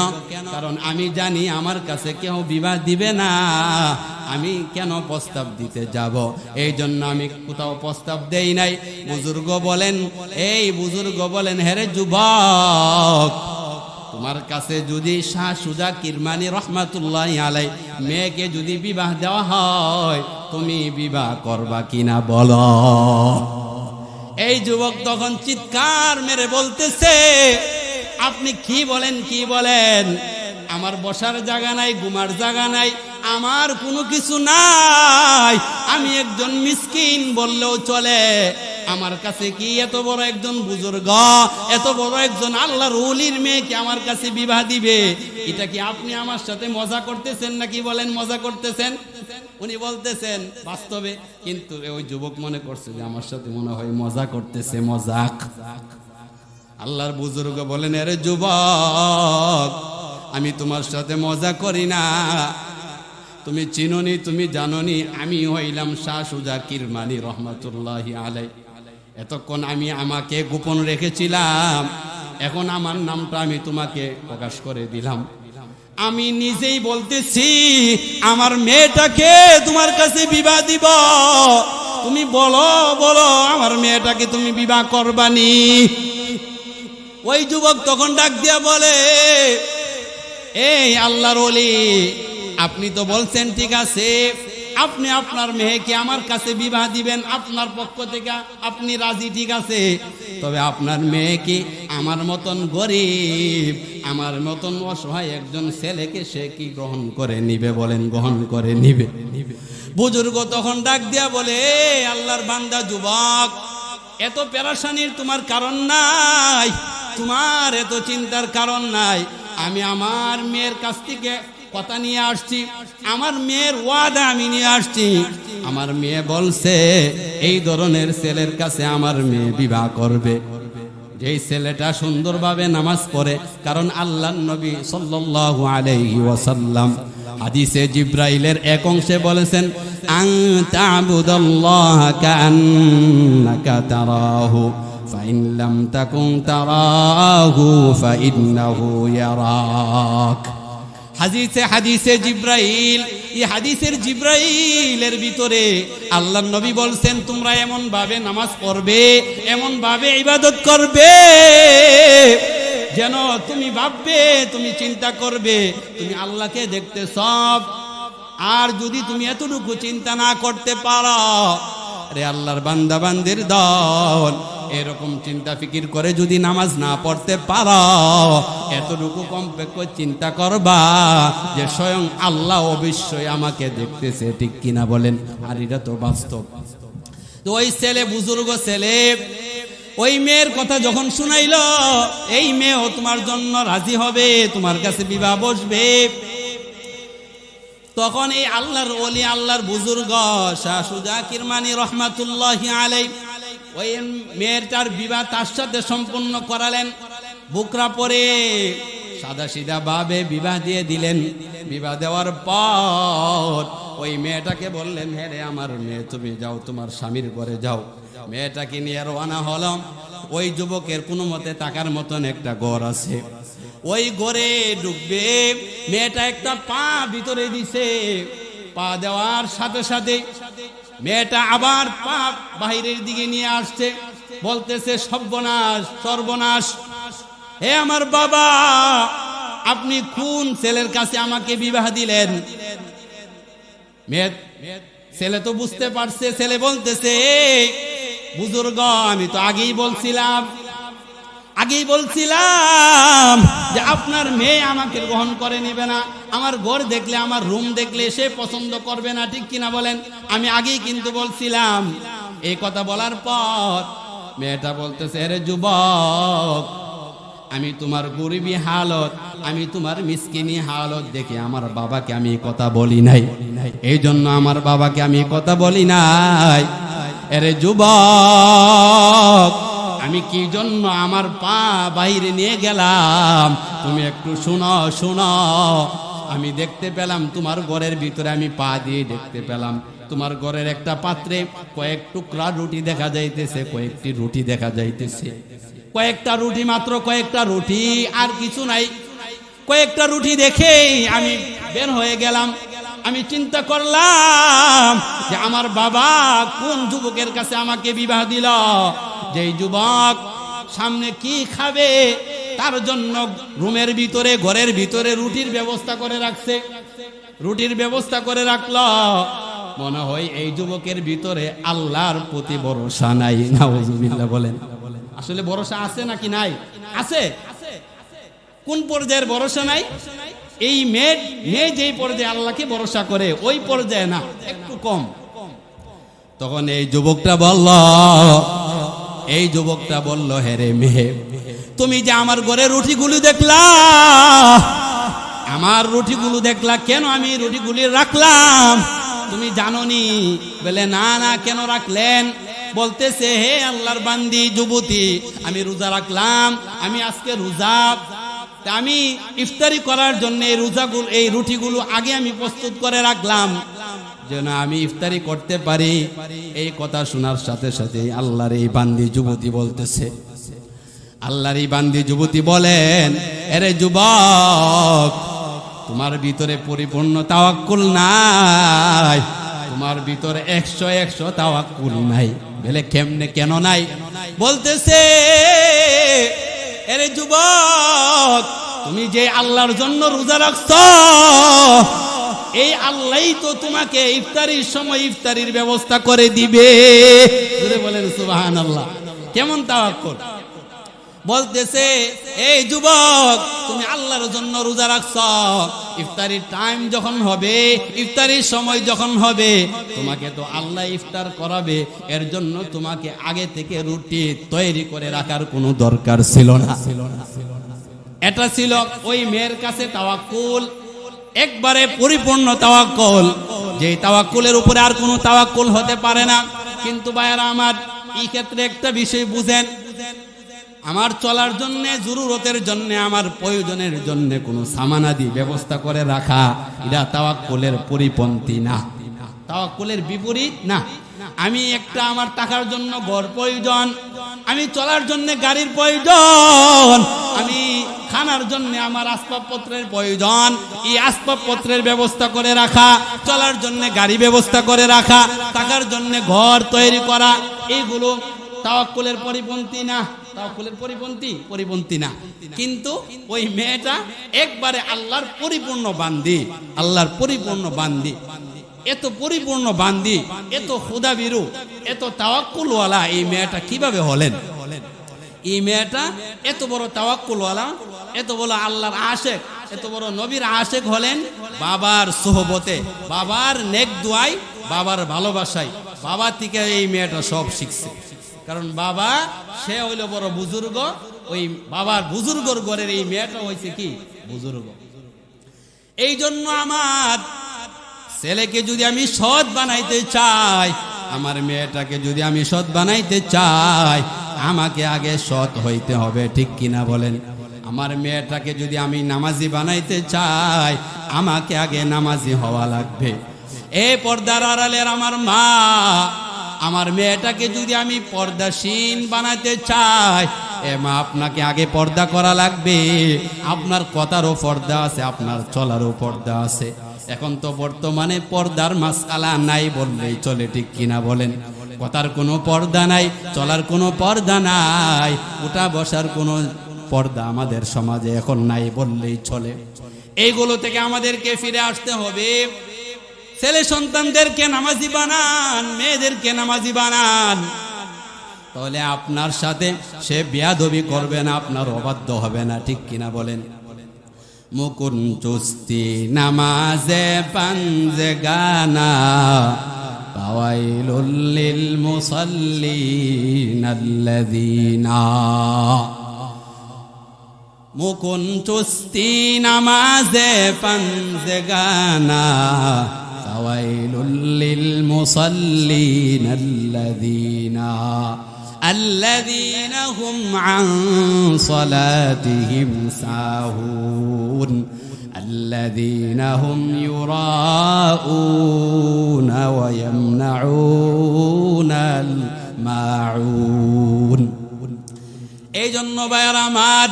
কারণ আমি জানি আমার কাছে কেউ বিবাহ দিবে না, আমি কেন প্রস্তাব দিতে যাব? এই জন্য আমি কোথাও প্রস্তাব দেই নাই। বুজুর্গ বলেন, হে রে যুবক, তোমার কাছে যদি শাহ সুজা কিরমানি রহমাতুল্লাহি আলাইহি মেয়েকে যদি বিবাহ দেওয়া হয়, তুমি বিবাহ করবা কিনা বলো। এই যুবক তখন চিৎকার মেরে বলতেছে, আপনি কি বলেন? আমার বসার জায়গা নাই, ঘুমার জায়গা নাই, আমার কোনো কিছু নাই, আমি একজন মিসকিন বললেও চলে। আমার কাছে কি এত বড় একজন বুজুর্গ, এত বড় একজন আল্লাহর ওলির মেয়েকে আমার কাছে বিবাহ দিবে? এটা কি আপনি আমার সাথে মজা করতেছেন নাকি? বলেন, মজা করতেছেন? উনি বলতেছেন বাস্তবে, কিন্তু ওই যুবক মনে করছে যে আমার সাথে মনে হয় মজা করতেছে, মজাক। আল্লাহর বুজুর্গ বলেন, আরে যুবক, আমি তোমার সাথে মজা করি না, তুমি চিনোনি, তুমি জানোনি, আমি হইলাম শাহ সুজা কিরমানি রহমাতুল্লাহি আলাইহি। এতক্ষণ আমি আমাকে গোপন রেখেছিলাম, এখন আমার নামটা আমি তোমাকে প্রকাশ করে দিলাম। আমি নিজেই বলতেছি আমার মেয়েটাকে তোমার কাছে বিবাহ দিব, তুমি বলো আমার মেয়েটাকে তুমি বিবাহ করবানি? ওই যুবক তখন ডাক দিয়া বলে, এই আল্লাহর ওলি, আপনি তো বলছেন ঠিক আছে, আপনি আপনার মেয়েকে আমার কাছে বিবাহ দিবেন, আপনার পক্ষ থেকে আপনি রাজি, ঠিক আছে, তবে আপনার মেয়েকে আমার মতন গরিব, আমার মতন অসহায় একজন ছেলেকে সে কি গ্রহণ করে নিবে? বলেন, গ্রহণ করে নিবে? বুজুর্গ তখন ডাক দিয়া বলে, আল্লাহর বান্দা যুবক, এত পেরেশানির তোমার কারণ নাই, তোমার এত চিন্তার কারণ নাই। আমি আমার মেয়ের কাছ থেকে কথা নিয়ে আসছি, আমার মেয়ের ওয়াদা আমি নিয়ে আসছি। আমার মেয়ে বলছে এই ধরনের ছেলের কাছে আমার মেয়ে বিবাহ করবে, যেই ছেলেটা সুন্দরভাবে নামাজ পড়ে। কারণ আল্লাহর নবী সাল্লাল্লাহু আলাইহি ওয়াসাল্লাম হাদিসে জিব্রাইলের এক অংশে বলেছেন, আন তা'বুদাল্লাহা কাআন্নাকা তারাহু ফাইন লাম তাকুন তারাহু ফাইন্নাহু ইয়ারাক। হাদিসে জিব্রাইল, এই হাদিসের জিব্রাইলের ভিতরে আল্লাহর নবী বলছেন তোমরা এমন ভাবে নামাজ পড়বে, এমন ভাবে ইবাদত করবে যেন তুমি ভাববে, তুমি চিন্তা করবে তুমি আল্লাহকে দেখতে সব। আর যদি তুমি এতটুকু চিন্তা না করতে পারো, রে আল্লাহর বান্দা বান্দির দল, এরকম চিন্তা ফিকির করে যদি নামাজ না পড়তে পারো, এতটুকু কমপক্ষে চিন্তা করবা যে স্বয়ং আল্লাহ অবশ্যই আমাকে দেখতেছে, ঠিক কিনা বলেন? আর এটা তো বাস্তব। তো ওই ছেলে, বুজুর্গ ছেলে, ওই মেয়ের কথা যখন শুনাইল, এই মেয়েও তোমার জন্য রাজি হবে, তোমার কাছে বিবাহ বসবে। তখন এই আল্লাহর ওলি, আল্লাহর বুজুর্গ শাহ সুজা কিরমানি রহমাতুল্লাহি আলাইহি ওই মেয়েটার বিবাহ তার সাথে সম্পূর্ণ করালেন। বুকরা পরে সাদা সিধা ভাবে বিবাহ দিয়ে দিলেন। বিবাহ দেওয়ার পর ওই মেয়েটাকে বললেন, হ্যাঁ রে আমার মেয়ে, তুমি যাও তোমার স্বামীর ঘরে যাও। মেয়েটাকে নিয়ে রওনা হলাম। ওই যুবকের কোনো মতে টাকার মতন একটা ঘর আছে, ওই ঘরে ঢুকবে। মেয়েটা একটা পা ভিতরে দিছে, পা দেওয়ার সাথে সাথে মেয়েটা আবার পা বাহিরের দিকে নিয়ে আসছে, বলতেছে সর্বনাশ সর্বনাশ, হে আমার বাবা, আপনি কোন ছেলের কাছে আমাকে বিবাহ দিলেন? ছেলে তো বুঝতে পারছে, ছেলে বলতেছে, বুজুর্গ আমি তো আগেই বলছিলাম যে আপনার মেয়ে আমাকে গ্রহণ করে নেবে না, আমার ঘর দেখলে, আমার রুম দেখলে সে পছন্দ করবে না, ঠিক কিনা বলেন? আমি আগেই কিন্তু বলছিলাম। এই কথা বলার পর মেয়েটা বলতেছে, আরে যুবক, আমি তোমার গরিবী হালত, আমি তোমার মিসকিনি হালত দেখে আমার বাবাকে আমি কথা বলি নাই, এই জন্য আমার বাবাকে আমি কথা বলি নাই। আরে যুবক, আমি কি জন্য আমার পা বাইরে নিয়ে গেলাম তুমি একটু শোনো। আমি দেখতে পেলাম তোমার ঘরের ভিতরে, আমি পা দিয়ে দেখতে পেলাম তোমার ঘরের একটা পাত্রে কয়েক টুকরা রুটি দেখা যাইতেছে, কয়েকটি রুটি দেখা যাইতেছে, কয়েকটা রুটি, মাত্র কয়েকটা রুটি, আর কিছু নাই। কয়েকটা রুটি দেখেই আমি বের হয়ে গেলাম। আমি চিন্তা করলাম যে আমার বাবা কোন যুবকের কাছে আমাকে বিবাহ দিল, যেই যুবক সামনে কি খাবে তার জন্য রুমের ভিতরে, ঘরের ভিতরে রুটির ব্যবস্থা করে রাখছে, রুটির ব্যবস্থা করে রাখলো। মনে হয় এই যুবকের ভিতরে আল্লাহর প্রতি ভরসা নাই। নাউজুবিল্লাহ বলেন। আসলে ভরসা আছে নাকি নাই? আছে। কোন পর্যায়ের ভরসা নাই? এই মেয়ে যেই পর্যায়ে আল্লাহকে ভরসা করে ওই পর্যায়ে না, একটু কম। তখন এই যুবকটা বলল, হে রে মেয়ে, তুমি যে আমার ঘরে রুটিগুলো দেখলা, কেন আমি রুটিগুলি রাখলাম তুমি জানোনি? বলে না, কেন রাখলেন? বলতেছে, হে আল্লাহর বান্দি যুবতী, আমি রোজা রাখলাম, আমি আজকে রোজা, আমি ইফতারি করার জন্য এই রুটিগুলো আগে আমি প্রস্তুত করে রাখলাম যেন আমি ইফতারি করতে পারি। এই কথা শোনার সাথে সাথে আল্লাহর এই বান্দি যুবতী বলতেছে, আল্লাহর এই বান্দি যুবতী বলেন, আরে যুবক, তোমার ভিতরে পরিপূর্ণ তাওয়াক্কুল নাই, তোমার ভিতরে 100 তাওয়াক্কুল নাই। বলে কেমনে, কেন নাই? বলতেছে, আরে যুবক, তুমি যে আল্লাহর জন্য রোজা রাখছো, এই আল্লাহই তো তোমাকে ইফতারির সময় ইফতারির ব্যবস্থা করে দিবে। বলেন সুবহানাল্লাহ। কেমন তাওয়াক্কুল! বলতেছে, এই যুবক, তুমি আল্লাহর জন্য রোজা রাখছো, ইফতারির টাইম যখন হবে, ইফতারির সময় যখন হবে, তোমাকে তো আল্লাহ ইফতার করাবে, এর জন্য তোমাকে আগে থেকে রুটি তৈরি করে রাখার কোনো দরকার ছিল না। এটা ছিল ওই মেয়ের কাছে তাওয়াক্কুল, একবারে পরিপূর্ণ তাওয়াক্কুল, যে তাওয়াক্কুলের উপরে আর কোনো তাওয়াক্কুল হতে পারে না। কিন্তু ভাইয়ারা আমার, এই ক্ষেত্রে একটা বিষয় বুঝেন, আমার চলার জন্য, জরুরতের জন্য, আমার প্রয়োজনের জন্য কোনো সামানাদি ব্যবস্থা করে রাখা, এটা তাওয়াক্কুলের পরিপন্থী না, তাওয়াক্কুলের বিপরীত না। আমি একটা, আমার টাকার জন্য ঘর প্রয়োজন, আমি চলার জন্য গাড়ির প্রয়োজন, আমি খানার জন্য আমার আসবাবপত্রের প্রয়োজন, এই আসবাবপত্রের ব্যবস্থা করে রাখা, চলার জন্য গাড়ি ব্যবস্থা করে রাখা, থাকার জন্য ঘর তৈরি করা, এইগুলো তাওয়াক্কুলের পরিপন্থী না? তাওয়াক্কুলের পরিপন্থী না। কিন্তু ওই মেয়েটা একবারে আল্লাহর পরিপূর্ণ বান্দি, আল্লাহর পরিপূর্ণ বান্দি, এত পরিপূর্ণ বান্দি, এত খুদাবিরু, এত তাওয়াক্কুলওয়ালা এই মেয়েটা কিভাবে হলেন? এই মেয়েটা এত বড় তাওয়াক্কুলওয়ালা, এত বড় আল্লাহর আশেক, এত বড় নবীর আশেক হলেন বাবার সোহবতে, বাবার নেক দুয়াই, বাবার ভালোবাসায়। বাবা থেকে এই মেয়েটা সব শিখছে। কারণ বাবা সে হইল বড় বুজুর্গ, ওই বাবার বুজুর্গর ঘরের এই মেয়েটা হয়েছে কি বুজুর্গ। এই জন্য আমার ছেলেকে যদি আমি সৎ বানাইতে চাই, আমার মেয়েটাকে যদি আমি সৎ বানাইতে চাই, আমাকে আগে সৎ হইতে হবে, ঠিক কিনা বলেন? আমার মেয়েটাকে যদি আমি নামাজি বানাইতে চাই, আমাকে আগে নামাজি হওয়া লাগবে। এই পর্দার আড়ালের আমার মা, আমার মেয়েটাকে যদি আমি পর্দাশীন বানাতে চাই, এ মা আপনাকে আগে পর্দা করা লাগবে। আপনার কথারও পর্দা আছে, আপনার চলারও পর্দা আছে। এখন তো বর্তমানে পর্দার মাসআলা নাই বললেই চলে, ঠিক কিনা বলেন? কথার কোনো পর্দা নাই, চলার কোনো পর্দা নাই, উঠা বসার কোনো পর্দা আমাদের সমাজে এখন নাই বললেই চলে। এইগুলো থেকে আমাদেরকে ফিরে আসতে হবে। ছেলে সন্তানদেরকে নামাজি বানান, মেয়েদেরকে নামাজি বানান, তাহলে আপনার সাথে সে বেয়াদবি করবে না, আপনার অবাধ্য হবে না, ঠিক কিনা বলেন? মুকুন চুস্তি নামাজে পাঞ্জে গানা, ফাওয়াইলুল লিল মুসাল্লিন আল্লাযীনা। মুকুন চুস্তি নামাজে পাঞ্জে গানা, ফাওয়াইলুল লিল মুসাল্লিন আল্লাযীনা الذين هم عن صلاتهم ساهون الذين هم يراءون ويمنعون الماعون। এই জন্য ভাইরা আমার,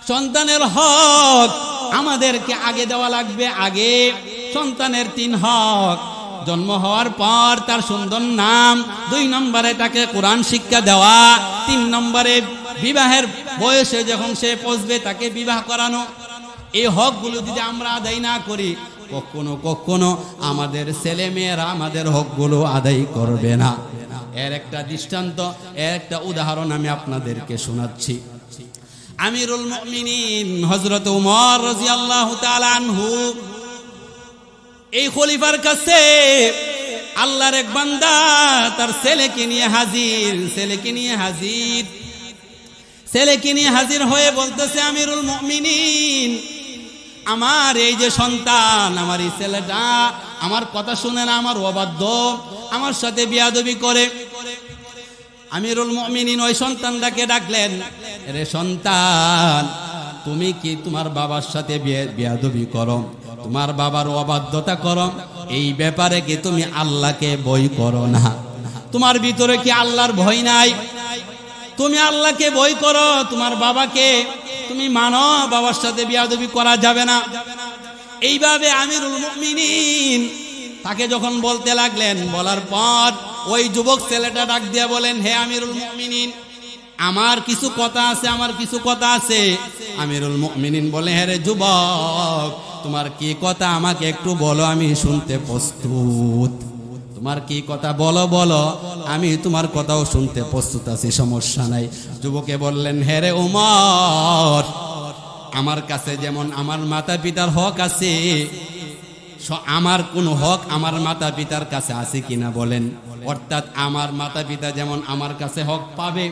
সন্তানের হক আমাদেরকে আগে দেওয়া লাগবে। আগে সন্তানের 3 হক। জন্ম হওয়ার পর তার সুন্দর নাম, 2 নম্বরে তাকে কোরআন শিক্ষা দেওয়া, 3 নম্বরে বিবাহের বয়সে যখন সে পৌঁছবে তাকে বিবাহ করানো। এই হকগুলো যদি আমরা আদায় না করি, কখনো আমাদের ছেলে মেয়েরা আমাদের হকগুলো আদায় করবে না। এর একটা দৃষ্টান্ত, এর একটা উদাহরণ আমি আপনাদেরকে শোনাচ্ছি। আমিরুল মুমিনিন হযরত ওমর রাদিয়াল্লাহু তাআলা আনহু, এই খলিফার কাছে আল্লাহর এক বান্দা তার ছেলেকে নিয়ে হাজির হয়ে বলতেছে, আমিরুল মুমিনিন, আমার এই যে সন্তান, আমার এই ছেলেটা আমার কথা শুনে না, আমার অবাধ্য, আমার সাথে বিয়াদবি করে। আমিরুল মুমিনিন ওই সন্তানটাকে ডাকলেন, রে সন্তান, তুমি কি তোমার বাবার সাথে বিয়াদবি করো, তোমার বাবার অবাধ্যতা করো, এই ব্যাপারে কি তুমি আল্লাহকে ভয় করো না? তোমার ভিতরে কি আল্লাহর ভয় নাই? তুমি আল্লাহকে ভয় করো, তোমার বাবাকে তুমি মানো, বাবার সাথে বিয়াদবি করা যাবে না। এইভাবে আমিরুল মুমিনিন তাকে যখন বলতে লাগলেন, বলার পর ওই যুবক ছেলেটা ডাক দিয়ে বলেন, হে আমিরুল মুমিনিন, আমার কিছু কথা আছে। আমিরুল মুমিনিন বলে, হে রে যুবক, তোমার কি কথা আমাকে একটু বলো, আমি শুনতে প্রস্তুত। তোমার কি কথা বলো, আমি তোমার কথাও শুনতে প্রস্তুত আছি, সমস্যা নাই। যুবকে বললেন, হে রে ওমর, আমার কাছে যেমন আমার মাতা পিতার হক আছে, আমার কোন হক আমার মাতা পিতার কাছে আছে কিনা বলেন? অর্থাৎ আমার মাতা পিতা যেমন আমার কাছে হক পাবে,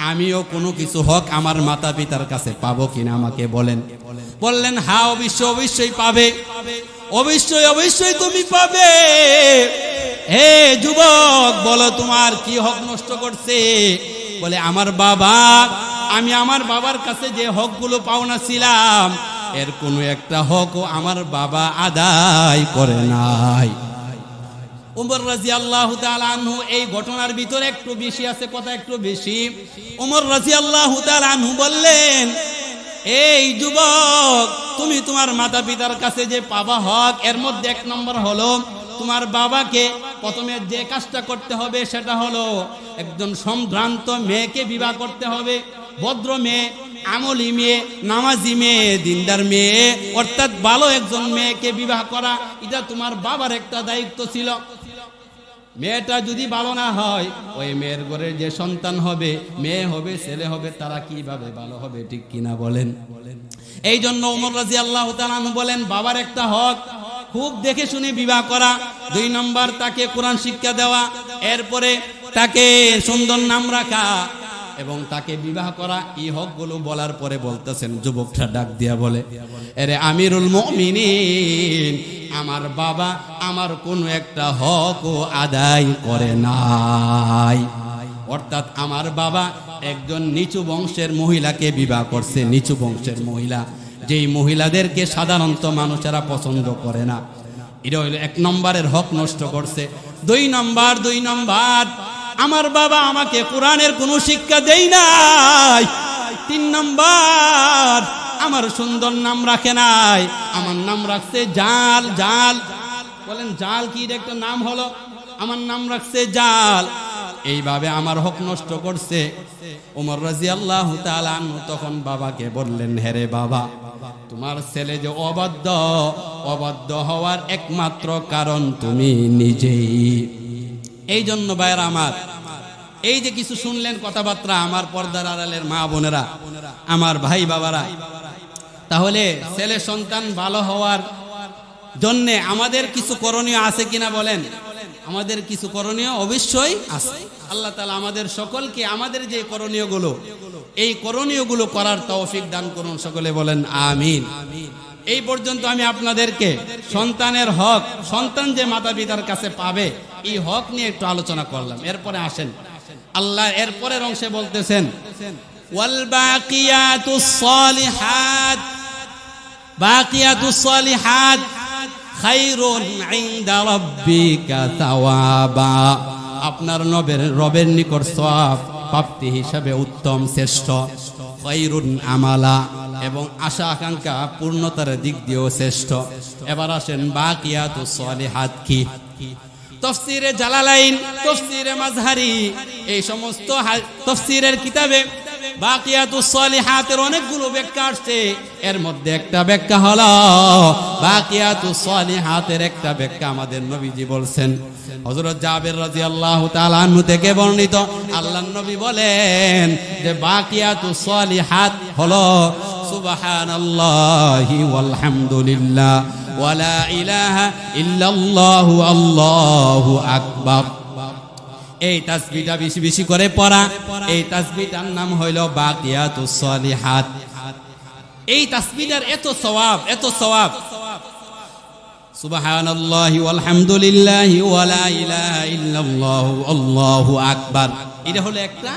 আমিও কোনো কিছু হক আমার মাতা পিতার কাছে পাবো কিনা আমাকে বলেন। বললেন, হ্যাঁ, অবশ্যই পাবে, অবশ্যই তুমি পাবে। হে যুবক, বলো তোমার কি হক নষ্ট করছে? বলে, আমার বাবা, আমি আমার বাবার কাছে যে হকগুলো পাওনা ছিলাম, এর কোনো একটা হকও আমার বাবা আদায় করে নাই। ওমর রাদিয়াল্লাহু তাআলা আনহু এই ঘটনার ভিতরে একটু বেশি আছে, কথা একটু বেশি। ওমর রাদিয়াল্লাহু তাআলা আনহু বললেন, এই যুবক, তুমি তোমার মাতা পিতার কাছে যে পাবা হক, এর মধ্যে এক নম্বর হলো তোমার বাবাকে প্রথমে যে কাজটা করতে হবে সেটা হলো একজন সম্ভ্রান্ত মেয়েকে বিবাহ করতে হবে। ভদ্র মেয়ে, আমলি মেয়ে, নামাজি মেয়ে, দিনদার মেয়ে, অর্থাৎ ভালো একজন মেয়েকে বিবাহ করা, এটা তোমার বাবার একটা দায়িত্ব ছিল। মেয়েটা যদি ভালো না হয়, ওই মেয়ের ঘরে যে সন্তান হবে, মেয়ে হবে ছেলে হবে, তারা কিভাবে ভালো হবে, ঠিক কিনা বলেন? এই জন্য ওমর রাদিয়াল্লাহু তাআলা আনহু বলেন, বাবার একটা হক খুব দেখে শুনে বিবাহ করা। 2 নম্বর তাকে কোরআন শিক্ষা দেওয়া, এরপরে তাকে সুন্দর নাম রাখা এবং তাকে বিবাহ করা। এই হকগুলো বলার পরে বলতেছেন, যুবকটা ডাক দিয়া বলে, আরে আমিরুল মুমিনিন, আমার বাবা আমার কোনো একটা হকও আদায় করে নাই। অর্থাৎ আমার বাবা একজন নিচু বংশের মহিলাকে বিবাহ করছে, নিচু বংশের মহিলা, যেই মহিলাদেরকে সাধারণত মানুষেরা পছন্দ করে না। এটা হইল 1 নম্বরের হক নষ্ট করছে। 2 নম্বর আমার বাবা আমাকে কোরআনের কোনো শিক্ষা দেই নাই। 3 নম্বর আমার সুন্দর নাম রাখে নাই, আমার নাম রাখছে জাল। জাল বলেন, জাল কি একটা নাম হলো? আমার নাম রাখছে জাল। এইভাবে আমার হক নষ্ট করছে। ওমর রাদিয়াল্লাহু তাআলা আনহু তখন বাবাকে বললেন, হেরে বাবা, তোমার ছেলে যে অবাধ্য হওয়ার একমাত্র কারণ তুমি নিজেই। এই জন্য ভাইরা আমার, এই যে কিছু শুনলেন কথাবার্তা আমার পর্দার আড়ালের মা বোনেরা, আমার ভাই বাবারা, তাহলে ছেলে সন্তান ভালো হওয়ার জন্য আমাদের কিছু করণীয় আছে কিনা বলেন? আমাদের কিছু করণীয় অবশ্যই আছে। আল্লাহ তাআলা আমাদের সকলকে আমাদের যে করণীয়গুলো, এই করণীয়গুলো করার তৌফিক দান করুন, সকলে বলেন আমিন। এই পর্যন্ত আমি আপনাদেরকে সন্তানের হক, সন্তান যে মাতা পিতার কাছে পাবে, এই হক নিয়ে একটু আলোচনা করলাম। এরপরে আসেন, আল্লাহ এরপরের অংশে বলতেছেন, ওয়াল বাকিয়াতুস সালিহাত, বাকিয়াতুস সালিহাত খায়রুন ইনদা রাব্বিকা সাওয়াবা, আপনার রবের নিকট সওয়াব প্রাপ্তি হিসাবে উত্তম, শ্রেষ্ঠ। খায়রুন আমালা, এবং আশা আকাঙ্ক্ষা পূর্ণতার দিক দিয়েও শ্রেষ্ঠ। এবার আসেন বাকিয়াতুস সালিহাত কি? তাফসীরে জালালাইন, তাফসীরে মাযহারি, এই সমস্ত তাফসীরের কিতাবে বাকিয়াতুস সালিহাতের অনেকগুলো ব্যাখ্যা আসছে। এর মধ্যে একটা ব্যাখ্যা হলো, বাকিয়াতুস সালিহাতের একটা ব্যাখ্যা আমাদের নবীজি বলছেন। হযরত জাবের রাদিয়াল্লাহু তাআলা আনহু থেকে বর্ণিত, আল্লাহর নবী বলেন যে বাকিয়াতুস সালিহাত হলো সুবহানাল্লাহি ওয়াল হামদুলিল্লাহ ওয়া লা ইলাহা ইল্লাল্লাহু আল্লাহু আকবার। এই তাসবিহটা বেশি বেশি করে পড়া, এই তাসবিহটার নাম হইল বাকিয়াতুস সালিহাত। এই তাসবিহটার এত সওয়াব, এত সওয়াব। সুবহানাল্লাহি ওয়াল হামদুলিল্লাহি ওয়া লা ইলাহা ইল্লাল্লাহু আল্লাহু আকবার, এটা হলো একটা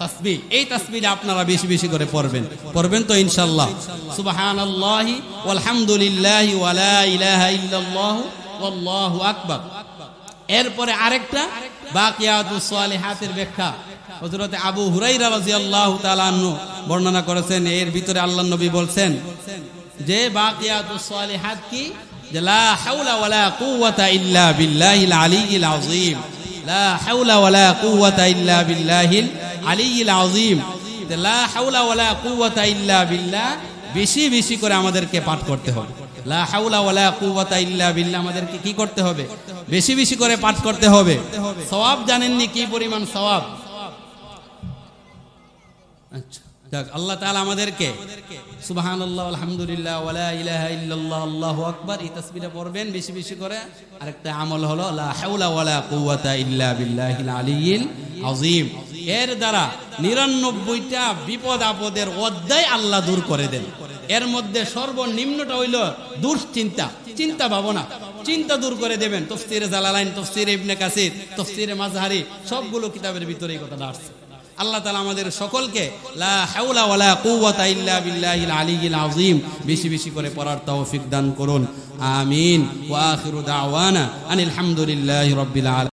তাসবিহ। এই তাসবিহটা আপনারা বেশি বেশি করে পড়বেন তো ইনশাআল্লাহ। সুবহানাল্লাহি ওয়াল হামদুলিল্লাহি ওয়া লা ইলাহা ইল্লাল্লাহু আল্লাহু আকবার। এরপরে আরেকটা বাকিয়াতুস সালিহাতের ব্যাখ্যা হযরত আবু হুরায়রা রাদিয়াল্লাহু তাআলা আনহু বর্ণনা করেছেন। এর ভিতরে আল্লাহর নবী বলছেন যে বাকিয়াতুস সালিহাত কি? যে লা হাওলা ওয়ালা কুওয়াতা ইল্লা বিল্লাহিল আলিয়্যিল আযীম, লা হাওলা ওয়ালা কুওয়াতা ইল্লা বিল্লাহিল আলিয়্যিল আযীম। লা হাওলা ওয়ালা কুওয়াতা ইল্লা বিল্লাহ বেশি বেশি করে আমাদেরকে পাঠ করতে হবে। লা হাওলা ওয়ালা কুওয়াতা ইল্লা বিল্লাহ আমাদেরকে কি করতে হবে? বেশি বেশি করে পাঠ করতে হবে। সওয়াব জানেননি কি পরিমাণ সওয়াব? আচ্ছা, যাক, আল্লাহ তাআলা আমাদেরকে সুবহানাল্লাহ আলহামদুলিল্লাহ ওয়া লা ইলাহা ইল্লাল্লাহ আল্লাহু আকবার এই তাসবিহটা পড়বেন বেশি বেশি করে। আরেকটা আমল হলো লা হাওলা ওয়ালা কুওয়াতা ইল্লা বিল্লাহিল আলিয়্যিল আযীম। এর দ্বারা 99টা বিপদ আপদের অধ্যায় আল্লাহ দূর করে দেন। এর মধ্যে সর্বনিম্নটা হইল দুশ্চিন্তা, চিন্তা ভাবনা, চিন্তা দূর করে দেবেন। তাফসীরে জালালাইন, তাফসীরে ইবনে কাসির, তাফসীরে মাযহারি, সবগুলো কিতাবের ভিতরে এই কথাটা আসছে। আল্লাহ তাআলা আমাদের সকলকে লা হাওলা ওয়ালা কুওয়াতা ইল্লা বিল্লাহিল আলিয়্যিল আযীম বেশি বেশি করে পড়ার তৌফিক দান করুন। আমিন। ওয়া আখিরু দাওয়ানা আনিল হামদুলিল্লাহি রাব্বিল আলামিন।